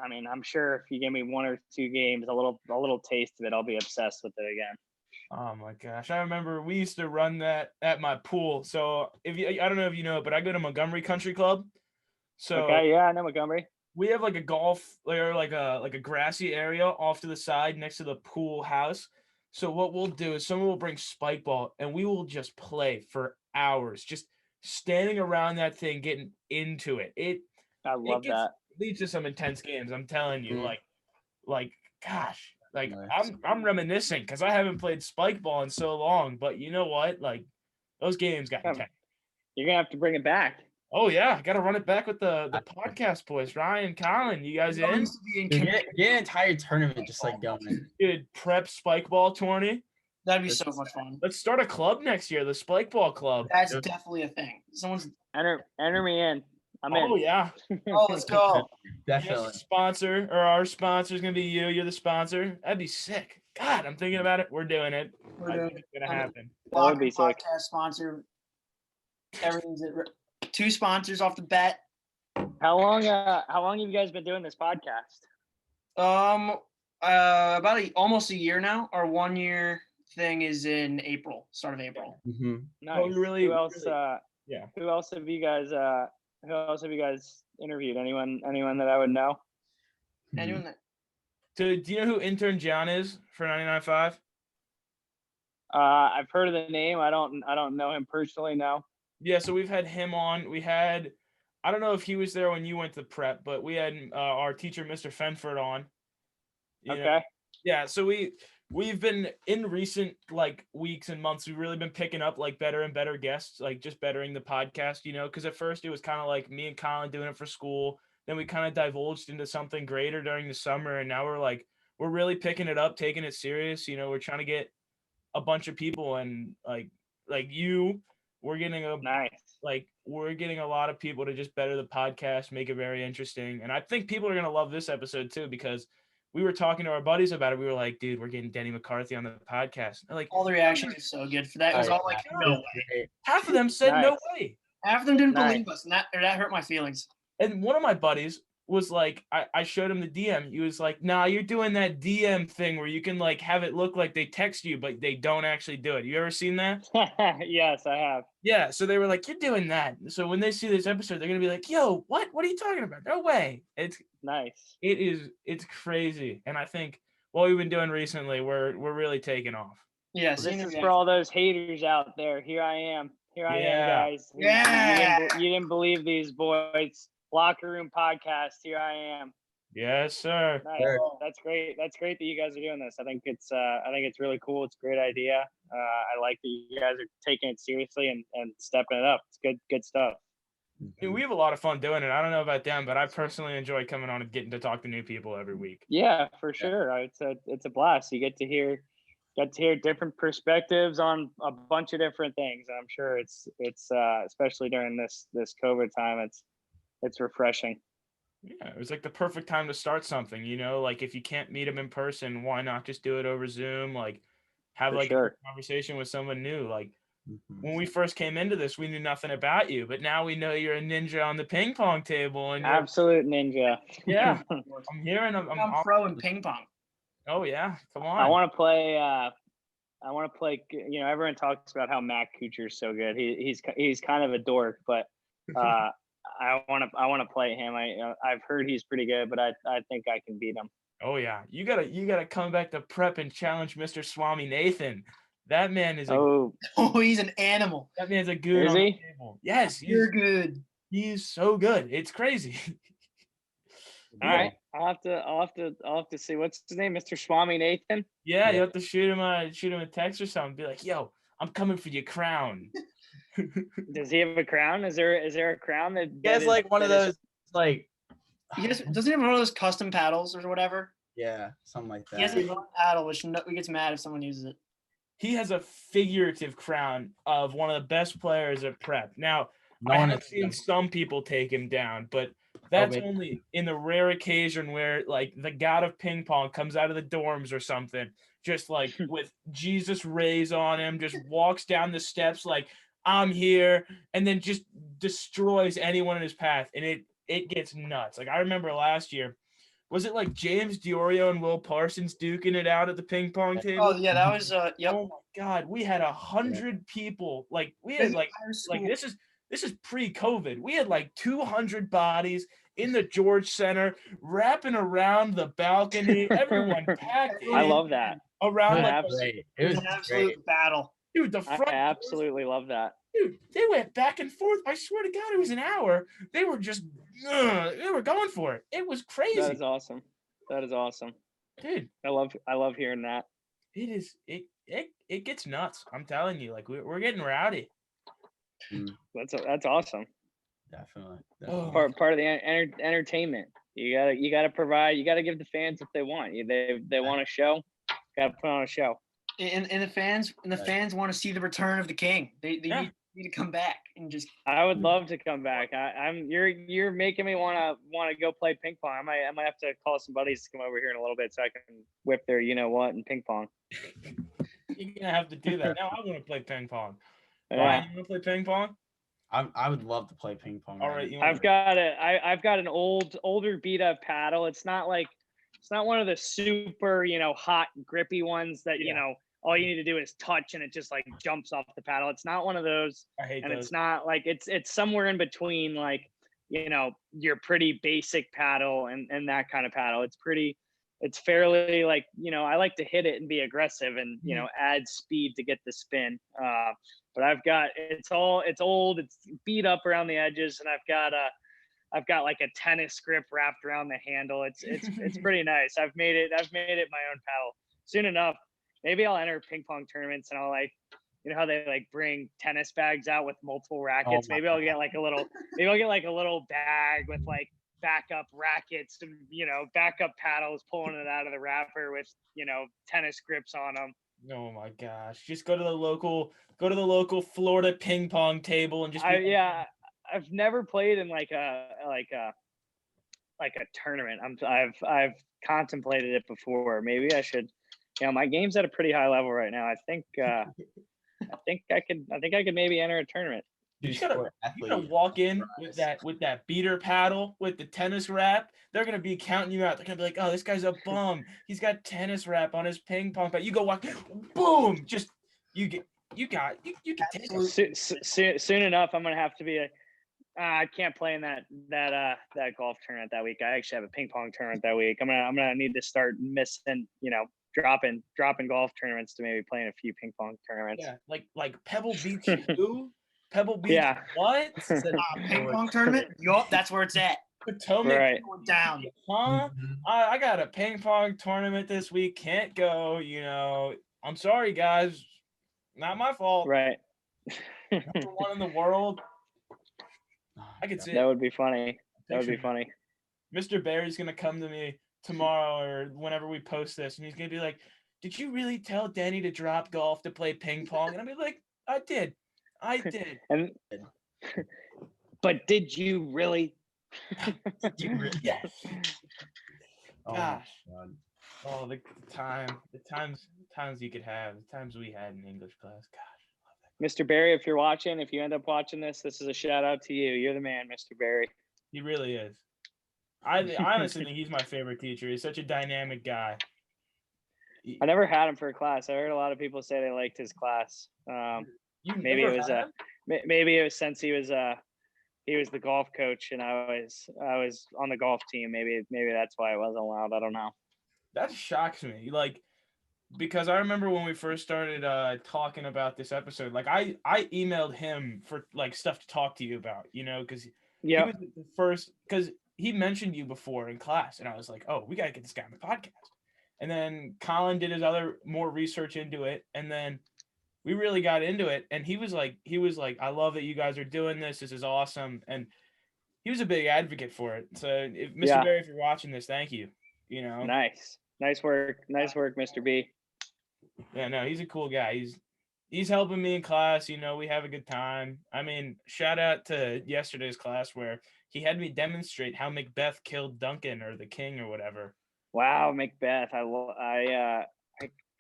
I mean, I'm sure if you give me 1 or 2 games, a little taste of it, I'll be obsessed with it again. Oh my gosh, I remember we used to run that at my pool. So I don't know if you know, but I go to Montgomery Country Club. So okay, yeah, I know Montgomery. We have like a golf or like a grassy area off to the side next to the pool house. So what we'll do is someone will bring spike ball, and we will just play for hours, just standing around that thing, getting into it. I love that. Leads to some intense games. I'm telling you, like gosh, like Nice. I'm reminiscing because I haven't played spike ball in so long. But you know what? Like those games got intense. You're gonna have to bring it back. Oh yeah, I gotta run it back with the podcast boys. Ryan, Colin, you guys in? Get an entire tournament just like going. Dude, prep spike ball tourney. That'd be so much fun. Let's start a club next year, the spike ball club. That's definitely a thing. Someone's enter me in. I'm in. Oh yeah. Oh, let's go. Definitely. Sponsor, or our sponsor is gonna be you. You're the sponsor. That'd be sick. God, I'm thinking about it. We're doing it. We're I doing think it's gonna happen. That would be sick. Podcast sponsor. Everything's 2 sponsors off the bat. How long have you guys been doing this podcast? About almost a year now. Our 1 year thing is in April, start of April. Mm-hmm. Nice. Oh, really? Who else? Yeah. Who else have you guys interviewed? Anyone that I would know? Anyone that So do you know who intern John is for 99.5? I've heard of the name. I don't know him personally. No. Yeah, so we've had him on. We had, I don't know if he was there when you went to prep, but we had our teacher, Mr. Fenford, on. You know? Okay. Yeah, so we've been in recent like weeks and months, we've really been picking up like better and better guests, like just bettering the podcast, because at first it was kind of like me and Colin doing it for school. Then we kind of divulged into something greater during the summer, and now we're really picking it up, taking it serious. We're trying to get a bunch of people, and like like we're getting Nice. we're getting a lot of people to just better the podcast, make it very interesting. And I think people are going to love this episode too, because we were talking to our buddies about it. We were like, dude, we're getting Denny McCarthy on the podcast. They're like, All the reactions are so good for that. It was all like, no way. Great. half of them said no Nice. way. Half of them didn't Nice. believe us, and that hurt my feelings. And one of my buddies was like, I showed him the DM. He was like, nah, you're doing that DM thing where you can like have it look like they text you, but they don't actually do it. You ever seen that? Yes, I have. Yeah. So they were like, you're doing that. So when they see this episode, they're going to be like, yo, what are you talking about? No way. Nice. It's crazy. And I think what we've been doing recently, we're really taking off. Yeah, Well, seeing this the is for all those haters out there. Here I am, Yeah. guys. Yeah. You didn't believe these boys. Locker Room Podcast. Here I am. Yes, sir. Nice. Sure. That's great. That's great that you guys are doing this. I think it's really cool. It's a great idea. I like that you guys are taking it seriously and stepping it up. It's good stuff. I mean, we have a lot of fun doing it. I don't know about them, but I personally enjoy coming on and getting to talk to new people every week. Yeah, for sure. It's a blast. You get to hear different perspectives on a bunch of different things. I'm sure it's especially during this COVID time, it's refreshing. Yeah, it was like the perfect time to start something, like if you can't meet them in person, why not just do it over Zoom? Like have For like sure. a conversation with someone new. Like Mhm. when we first came into this, we knew nothing about you, but now we know you're a ninja on the ping pong table and you're, Absolute ninja. yeah, I'm hearing them. I'm pro in ping pong. Oh yeah, come on. I want to play. Everyone talks about how Matt Kuchar's so good. He's kind of a dork, but I want to play him. I've heard he's pretty good, but I think I can beat him. Oh yeah, you gotta come back to prep and challenge Mr. Swami Nathan. That man is Oh, he's an animal. that man's a goon Is on he? the table. Yes, You're good. he's so good. It's crazy. All right, I'll have to see what's his name, Mr. Swami Nathan. Yeah, you have to shoot him a text or something. Be like, yo, I'm coming for your crown. Does he have a crown? Is there a crown that He has like one of those like Doesn't he have one of those custom paddles or whatever? yeah, something like He has that. a one paddle, which he gets mad if someone uses it. He has a figurative crown of one of the best players at prep. Now, No I one have has seen some people take him down, but that's wait. only in the rare occasion where like the god of ping pong comes out of the dorms or something, just like with Jesus rays on him, just walks down the steps like I'm here, and then just destroys anyone in his path, and it gets nuts. Like I remember last year, was it like James Diorio and Will Parsons duking it out at the ping pong table? Oh yeah, that was yep. Oh my God, we had 100 people. Like we had like this is pre-COVID. We had like 200 bodies in the George Center, wrapping around the balcony. Everyone packed I in love that. around It like was great. It It was was an absolute great. battle. dude. The I front absolutely love that. dude, they went back and forth. I swear to God, it was an hour. They were just they were going for it. It was That crazy, is awesome. That is awesome. dude. I love hearing that. It is it gets nuts. I'm telling you, like we're getting rowdy. That's awesome. Definitely. Oh. Part of the entertainment. You gotta provide. You gotta give the fans what they want. They want a show. Gotta put on a show. And the fans want to see the return of the king. They Yeah. need to come back and just. I would love to come back. You're making me wanna go play ping pong. I might have to call some buddies to come over here in a little bit so I can whip their in ping pong. You're gonna have to do that. Now I want to play ping pong. Yeah. Ryan, you want to play ping pong? I would love to play ping pong. All man. right, you I've got an older beat up paddle. It's not one of the super hot grippy ones that all you need to do is touch and it just like jumps off the paddle. It's not one of those, I hate and those. it's not like it's somewhere in between like your pretty basic paddle and that kind of paddle. It's fairly like I like to hit it and be aggressive and add speed to get the spin. But it's old, it's beat up around the edges, and I've got like a tennis grip wrapped around the handle. It's pretty nice. I've made it my own paddle. Soon enough, maybe I'll enter ping pong tournaments and I'll like, how they like bring tennis bags out with multiple rackets. Maybe I'll get like a little bag with like backup rackets and backup paddles, pulling it out of the wrapper with tennis grips on them. Oh my gosh! Just go to the local Florida ping pong table and just. I've never played in like a tournament. I've contemplated it before. Maybe I should. My game's at a pretty high level right now. I think I could maybe enter a tournament. You gotta walk in with that beater paddle with the tennis wrap. They're gonna be counting you out. They're gonna be like, "Oh, this guy's a bum. He's got tennis wrap on his ping pong pad." You go walk, boom, just you can take it. Soon enough, I'm gonna have to be I can't play in that golf tournament that week. I actually have a ping pong tournament that week. I'm gonna need to start missing, dropping golf tournaments to maybe playing a few ping pong tournaments. Yeah, like Pebble Beach 2. Pebble Beach. Yeah. What? Ping pong tournament? Yup, that's where it's at. Potomac Right. Down. Huh? I got a ping pong tournament this week. Can't go. I'm sorry, guys. Not my fault. Right. Number one in the world. I could see that would be funny. That would be funny. Mr. Barry's gonna come to me tomorrow or whenever we post this, and he's gonna be like, "Did you really tell Denny to drop golf to play ping pong?" And I'll be like, "I did. And but did you really? Yes. Oh, Gosh. God. Oh, the times you could have, the times we had in English class. Gosh. Mr. Barry, if you're watching, if you end up watching this is a shout out to you. You're the man, Mr. Barry. He really is. I honestly think he's my favorite teacher. He's such a dynamic guy. I never had him for a class. I heard a lot of people say they liked his class. Maybe it was since he was the golf coach and I was on the golf team. Maybe that's why it wasn't allowed. I don't know. That shocks me. Because I remember when we first started talking about this episode, I emailed him for stuff to talk to you about, because he was the first, because he mentioned you before in class, and I was like, oh, we gotta get this guy on the podcast. And then Colin did his more research into it, and then we really got into it. And he was like, I love that you guys are doing this. This is awesome. And he was a big advocate for it. So if Mr. Barry, if you're watching this, thank you. Nice work, Mr. B. Yeah, no, he's a cool guy. He's helping me in class. We have a good time. I mean, shout out to yesterday's class where he had me demonstrate how Macbeth killed Duncan or the king or whatever. Wow, Macbeth.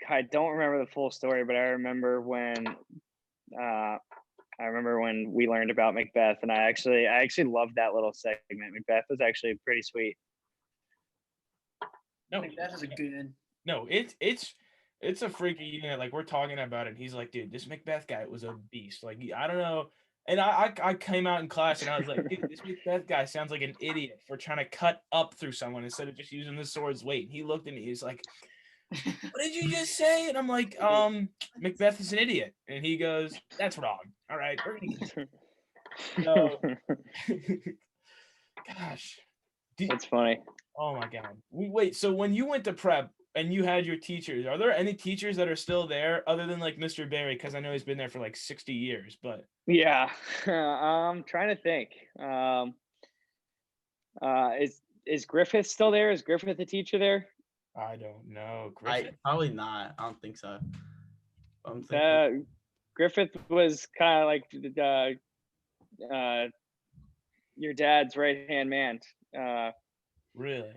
I don't remember the full story, but I remember when we learned about Macbeth, and I actually loved that little segment. Macbeth was actually pretty sweet. No, Macbeth is a good. No, it's a freaky unit. We're talking about it. He's like, dude, this Macbeth guy was a beast. I don't know. And I came out in class and I was like, dude, this Macbeth guy sounds like an idiot for trying to cut up through someone instead of just using the sword's weight. And he looked at me. He's like, what did you just say? And I'm like, Macbeth is an idiot. And he goes, that's wrong. All right. So, gosh. That's funny. Oh my God. Wait, so when you went to prep and you had your teachers, are there any teachers that are still there other than Mr. Barry? Because I know he's been there for 60 years, but. Yeah. I'm trying to think. Is Griffith still there? Is Griffith a teacher there? I don't know. Griffith? Probably not. I don't think so. Griffith was kind of like your dad's right-hand man. Really?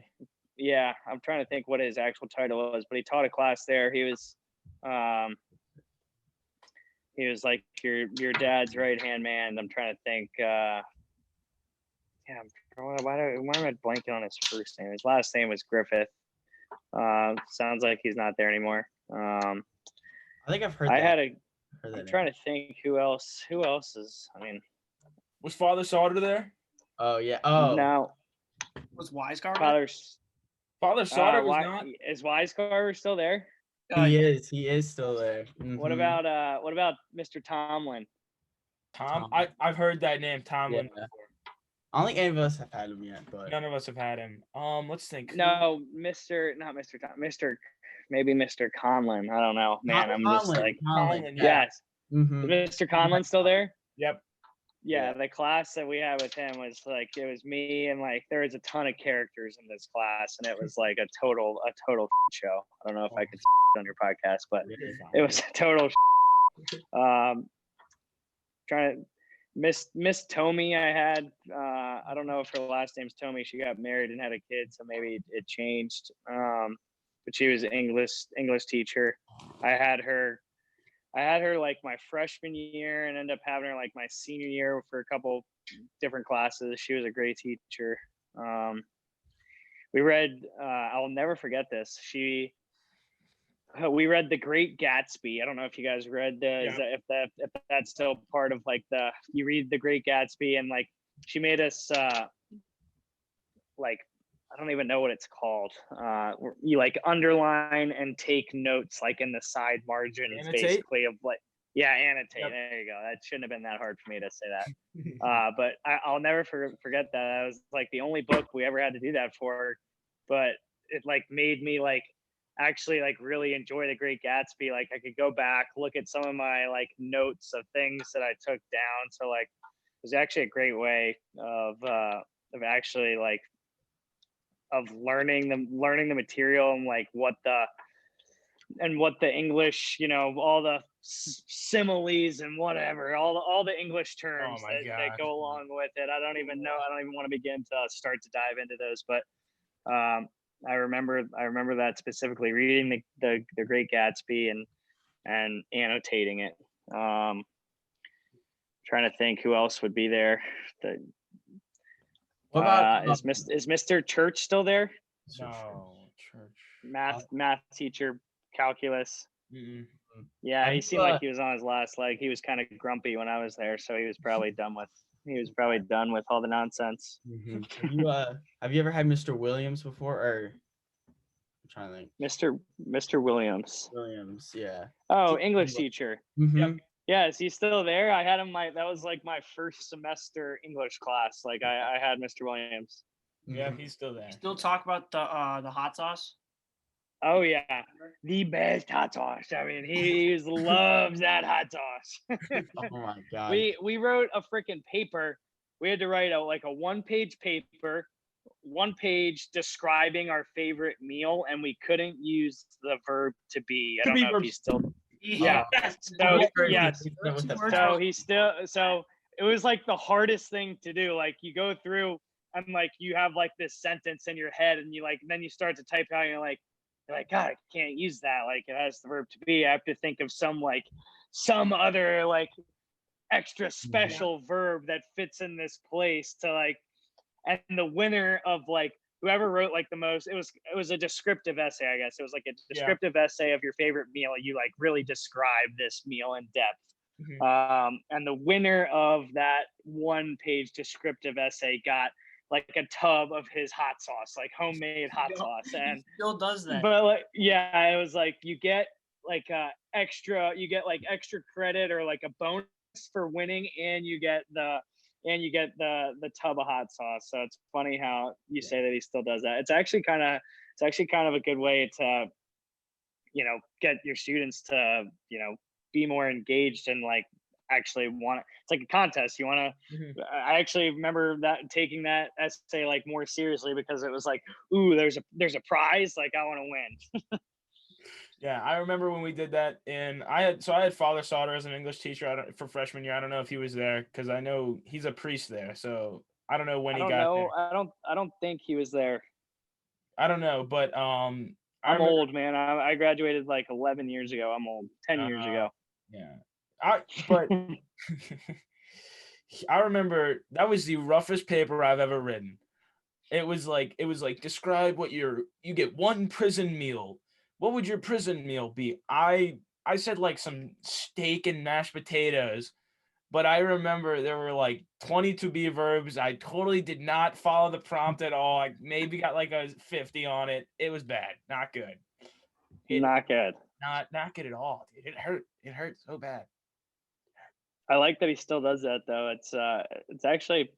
Yeah, I'm trying to think what his actual title was, but he taught a class there. He was like your dad's right-hand man. I'm trying to think. Why am I blanking on his first name? His last name was Griffith. Sounds like he's not there anymore. I think I've heard. I'm trying to think who else is. I mean, was Father Sauter there? Oh yeah. Oh no. Was Wisecarver? Father Sauter was not. Is Wisecarver still there? He is still there. Mm-hmm. What about Mr. Tomlin? Tom? I've heard that name, Tomlin. Yeah. I don't think any of us have had him yet, but none of us have had him. Let's think. No, maybe Mr. Conlon. I don't know, man. I'm just like Conlon, yes. Mm-hmm. Is Mr. Conlon still there? Yep. yeah, the class that we had with him was like, it was me and like there was a ton of characters in this class, and it was like a total show. I don't know if I could on your podcast, but it was a total. Trying to Miss Tommy I had. I don't know if her last name's Tommy. She got married and had a kid, so maybe it changed. But she was an English teacher. I had her like my freshman year and ended up having her like my senior year for a couple different classes. She was a great teacher. We read, I'll never forget this. We read The Great Gatsby. I don't know if you guys read if that's still part of like you read The Great Gatsby, and like she made us like, I don't even know what it's called. You like underline and take notes like in the side margins, basically of like, yeah, annotate. Yep. There you go. That shouldn't have been that hard for me to say that. But I'll never forget that. That was like the only book we ever had to do that for. But it like made me like actually like really enjoy The Great Gatsby. Like I could go back, look at some of my like notes of things that I took down. So like it was actually a great way of actually like of learning the material and like what the English, you know, all the similes and whatever, all the English terms that go along with it. I don't even want to begin to start to dive into those, but I remember that specifically, reading the Great Gatsby and annotating it. Trying to think who else would be there. What about is Mr. Church still there? No, Church. Math teacher, calculus. Mm-mm. Yeah, he seemed like he was on his last leg. He was kind of grumpy when I was there, so he was probably done with all the nonsense. Mm-hmm. Have you ever had Mr. Williams before, or I'm trying to think. Mr. Williams, yeah. Oh, English teacher. Mm-hmm. Yep. Yeah, is he still there? I had him that was like my first semester English class. Like I had Mr. Williams. Yeah, he's still there. Still talk about the hot sauce? Oh yeah, the best hot sauce. I mean, he loves that hot sauce. Oh my god. We wrote a freaking paper. We had to write a 1-page paper, 1 page describing our favorite meal, and we couldn't use the verb to be. I don't know if he's still. Yeah. So it was like the hardest thing to do. Like you go through and like you have like this sentence in your head, and you like then you start to type out, and you're like, God, I can't use that. Like it has the verb to be. I have to think of some other like extra special verb that fits in this place to like. And the winner of like whoever wrote like the most, it was a descriptive essay, I guess. It was like a descriptive essay of your favorite meal. You like really describe this meal in depth. Mm-hmm. And the winner of that 1-page descriptive essay got like a tub of his hot sauce, like homemade hot sauce. And he still does that. But like, yeah, it was like you get like extra credit or like a bonus for winning, and you get the tub of hot sauce. So it's funny how you say that he still does that. It's actually kind of a good way to, you know, get your students to, you know, be more engaged and like actually want. It's like a contest. You want to. Mm-hmm. I actually remember taking that essay like more seriously, because it was like, ooh, there's a prize. Like I want to win. Yeah, I remember when we did that, and I had Father Sauter as an English teacher for freshman year. I don't know if he was there, because I know he's a priest there, so I don't know when he got there. I don't think he was there. I don't know, but I'm old, man. I graduated like 11 years ago. I'm old. 10 years ago. Yeah, but I remember that was the roughest paper I've ever written. It was like describe what you get 1 prison meal. What would your prison meal be? I said like some steak and mashed potatoes, but I remember there were like 20 to be verbs. I totally did not follow the prompt at all. I maybe got like a 50 on it. It was bad. Not good. Not good. Not good at all, dude. It hurt. It hurt so bad. I like that he still does that though. It's actually,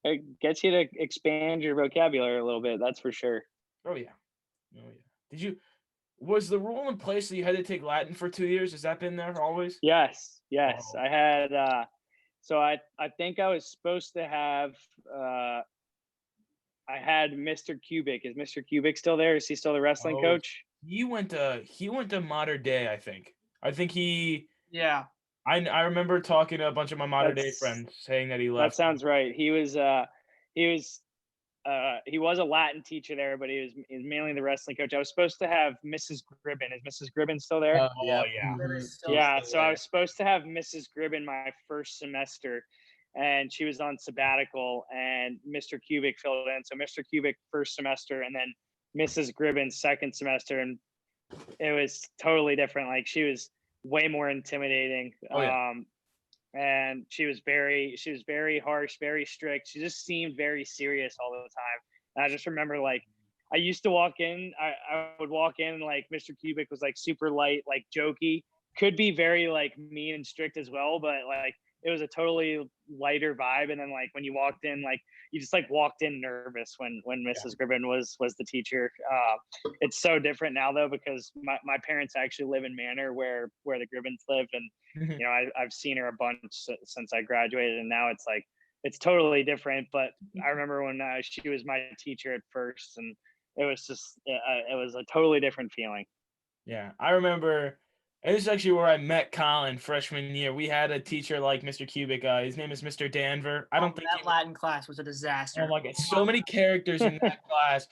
it gets you to expand your vocabulary a little bit. That's for sure. Oh yeah. Was the rule in place that you had to take Latin for 2 years? Has that been there always? Yes. Oh. I had So I think I was supposed to have I had Mr. Cubic. Is Mr. Cubic still there? Is he still the wrestling Oh, coach? he went to Modern Day, I think. Yeah. I remember talking to a bunch of my Modern Day That's- friends saying that he That left. sounds right. He was a Latin teacher there, but he was mainly the wrestling coach. I was supposed to have Mrs. Gribben. Is Mrs. Gribben still there? Oh, yeah. yeah. Yeah, so I was supposed to have Mrs. Gribben my first semester, and she was on sabbatical, and Mr. Cubic filled in. So Mr. Cubic first semester, and then Mrs. Gribben second semester, and it was totally different. Like, she was way more intimidating. Oh, yeah. And she was very harsh, very strict. She just seemed very serious all the time. And I just remember, like, I used to walk in, I would walk in, like, Mr. Cubic was like super light, like jokey, could be very like mean and strict as well, but like it was a totally lighter vibe. And then, like, when you walked in, like, you just like walked in nervous when Mrs. Gribben was the teacher. It's so different now though, because my parents actually live in Manor where the Gribbens live, and you know, I've seen her a bunch since I graduated, and now it's like it's totally different. But I remember when she was my teacher at first, and it was just it was a totally different feeling. Yeah, I remember. And this is actually where I met Colin freshman year. We had a teacher like Mr. Cubic. His name is Mr. Danver. I don't think that Latin class was a disaster. Oh my God, so many characters in that class.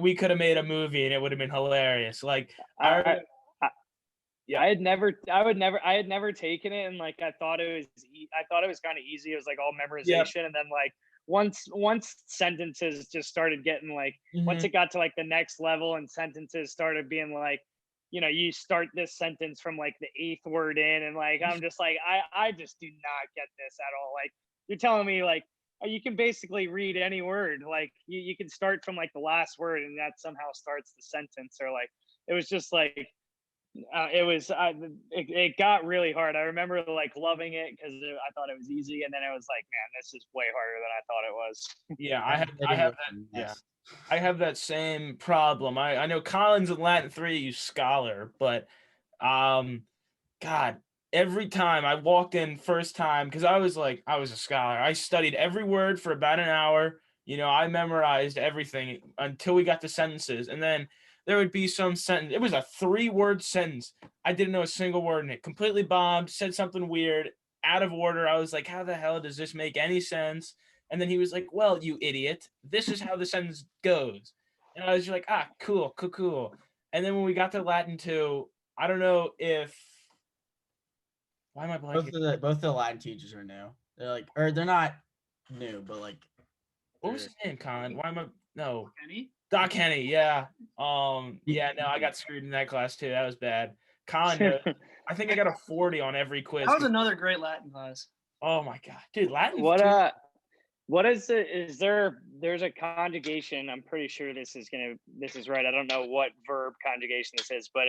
We could have made a movie and it would have been hilarious. Like I had never taken it, and like I thought it was kind of easy. It was like all memorization, and then like once sentences just started getting like once it got to like the next level and sentences started being like, you know, you start this sentence from like the 8th word in, and like I'm just like I just do not get this at all. Like, you're telling me like you can basically read any word, like you can start from like the last word and that somehow starts the sentence, or like it was just like it got really hard. I remember like loving it because I thought it was easy, and then it was like, man, this is way harder than I thought it was. Yeah, I have that. Yeah, I have that same problem. I know Colin's in Latin 3, you scholar, but God, every time I walked in first time, because I was a scholar. I studied every word for about an hour. You know, I memorized everything until we got to sentences, and then there would be some sentence. It was a 3-word sentence. I didn't know a single word in it. Completely bombed. Said something weird, out of order. I was like, how the hell does this make any sense? And then he was like, well, you idiot, this is how the sentence goes. And I was just like, cool. And then when we got to Latin 2, I don't know if why am I blanking? Both the Latin teachers are new. They're like, or they're not new, but like. What was his name, Con? Why am I no? Kenny? Doc Henny, yeah. Yeah, no, I got screwed in that class too. That was bad. Con, I think I got a 40 on every quiz. That was another great Latin class. Oh my God, dude, Latin. What is it? There's a conjugation. I'm pretty sure this is right. I don't know what verb conjugation this is, but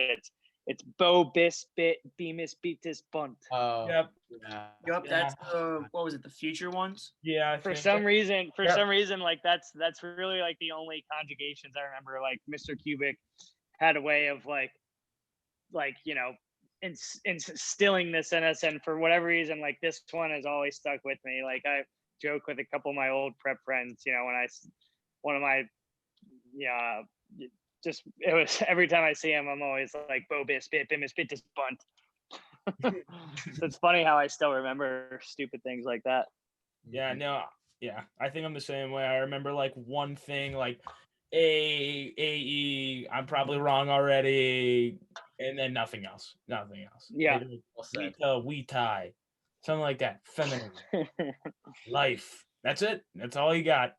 it's bo bis bit bemis beatus bunt. Oh. Yep. Yeah. Yep. That's what was it? The future ones. Yeah. For some reason, like that's really like the only conjugations I remember. Like Mr. Cubic had a way of like you know, instilling this in us, and for whatever reason, like this one has always stuck with me. Like I joke with a couple of my old prep friends, you know, one of my just it was every time I see him, I'm always like bo bis bit bimis bitus bunt. So it's funny how I still remember stupid things like that. Yeah, no, yeah, I think I'm the same way. I remember like one thing, like A-E, I'm probably wrong already, and then nothing else. Yeah. We tie, something like that. Feminine, life. That's it. That's all you got.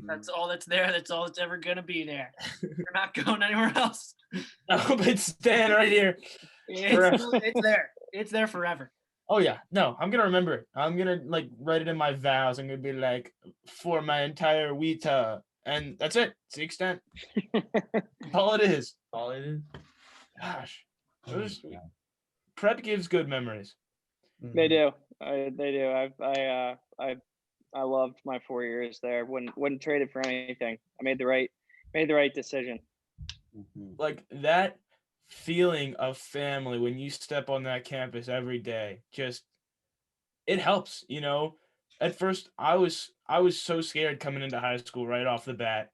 That's all that's there. That's all that's ever gonna be there. You're not going anywhere else. No, but it's staying right here. It's there. It's there forever. Oh yeah, no, I'm gonna remember it. I'm gonna like write it in my vows. I'm gonna be like, for my entire Wita, and that's it. It's the extent. All it is. Gosh, prep gives good memories. They do. They do. I loved my 4 years there. Wouldn't trade it for anything. I made the right decision. Like that feeling of family when you step on that campus every day, just it helps, you know. At first I was so scared coming into high school right off the bat.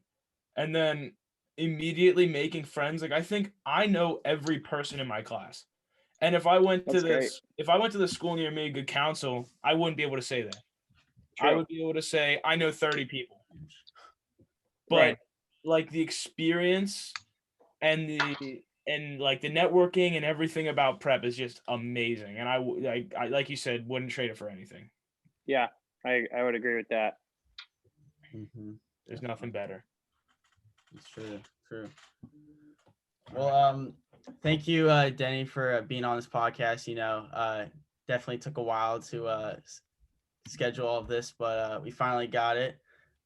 And then immediately making friends. Like I think I know every person in my class. And That's great. if I went to the school near me, good counsel, I wouldn't be able to say that. I True. would be able to say I know 30 people. But Right. like the experience and like the networking and everything about prep is just amazing. And I like you said, wouldn't trade it for anything. Yeah, I would agree with that. Mm-hmm. There's nothing better. It's true. Well, thank you, Denny, for being on this podcast. You know, definitely took a while to schedule all of this, but we finally got it.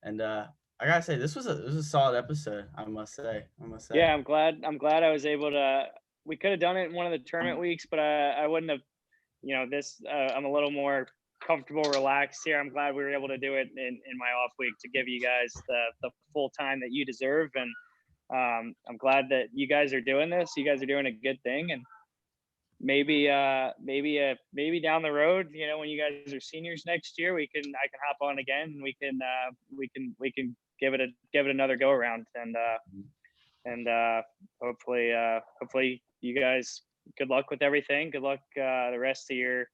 And I gotta say, this was a solid episode. I must say. Yeah, I'm glad I was able to. We could have done it in one of the tournament weeks, but I wouldn't have. You know, this I'm a little more comfortable, relaxed here. I'm glad we were able to do it in my off week to give you guys the full time that you deserve. And I'm glad that you guys are doing this. You guys are doing a good thing, and maybe down the road, you know, when you guys are seniors next year, I can hop on again, and we can give it another go around, and hopefully you guys, good luck with everything. Good luck the rest of your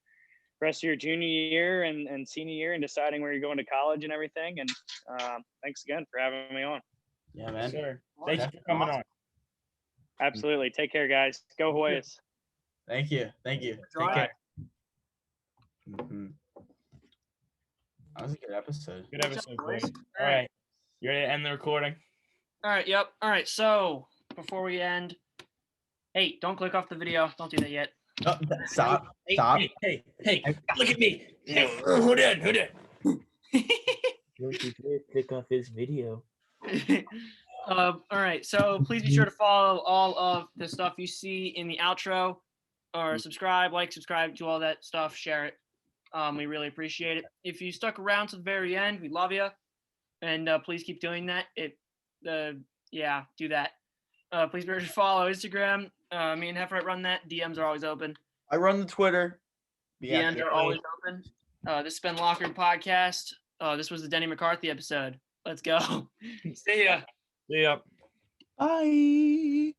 junior year and senior year and deciding where you're going to college and everything. And thanks again for having me on. Yeah, man. Sure. Thank you for coming on. Absolutely. Take care, guys. Go Hoyas. Thank you. Take care. Mm-hmm. That was a good episode. Good episode, boys. All right. You ready to end the recording? All right. Yep. All right. So before we end, hey, don't click off the video. Don't do that yet. Oh, stop. Hey, look at me. Hey, who did? Don't you dare click off this video. All right. So please be sure to follow all of the stuff you see in the outro, or subscribe, do all that stuff, share it. We really appreciate it. If you stuck around to the very end, we love you, and please keep doing that. Do that. Please be sure to follow Instagram. Me and Heffert run that. DMs are always open. I run the Twitter. DMs are always open. This has been Locker Room Podcast. This was the Denny McCarthy episode. Let's go. See ya. See ya. Bye.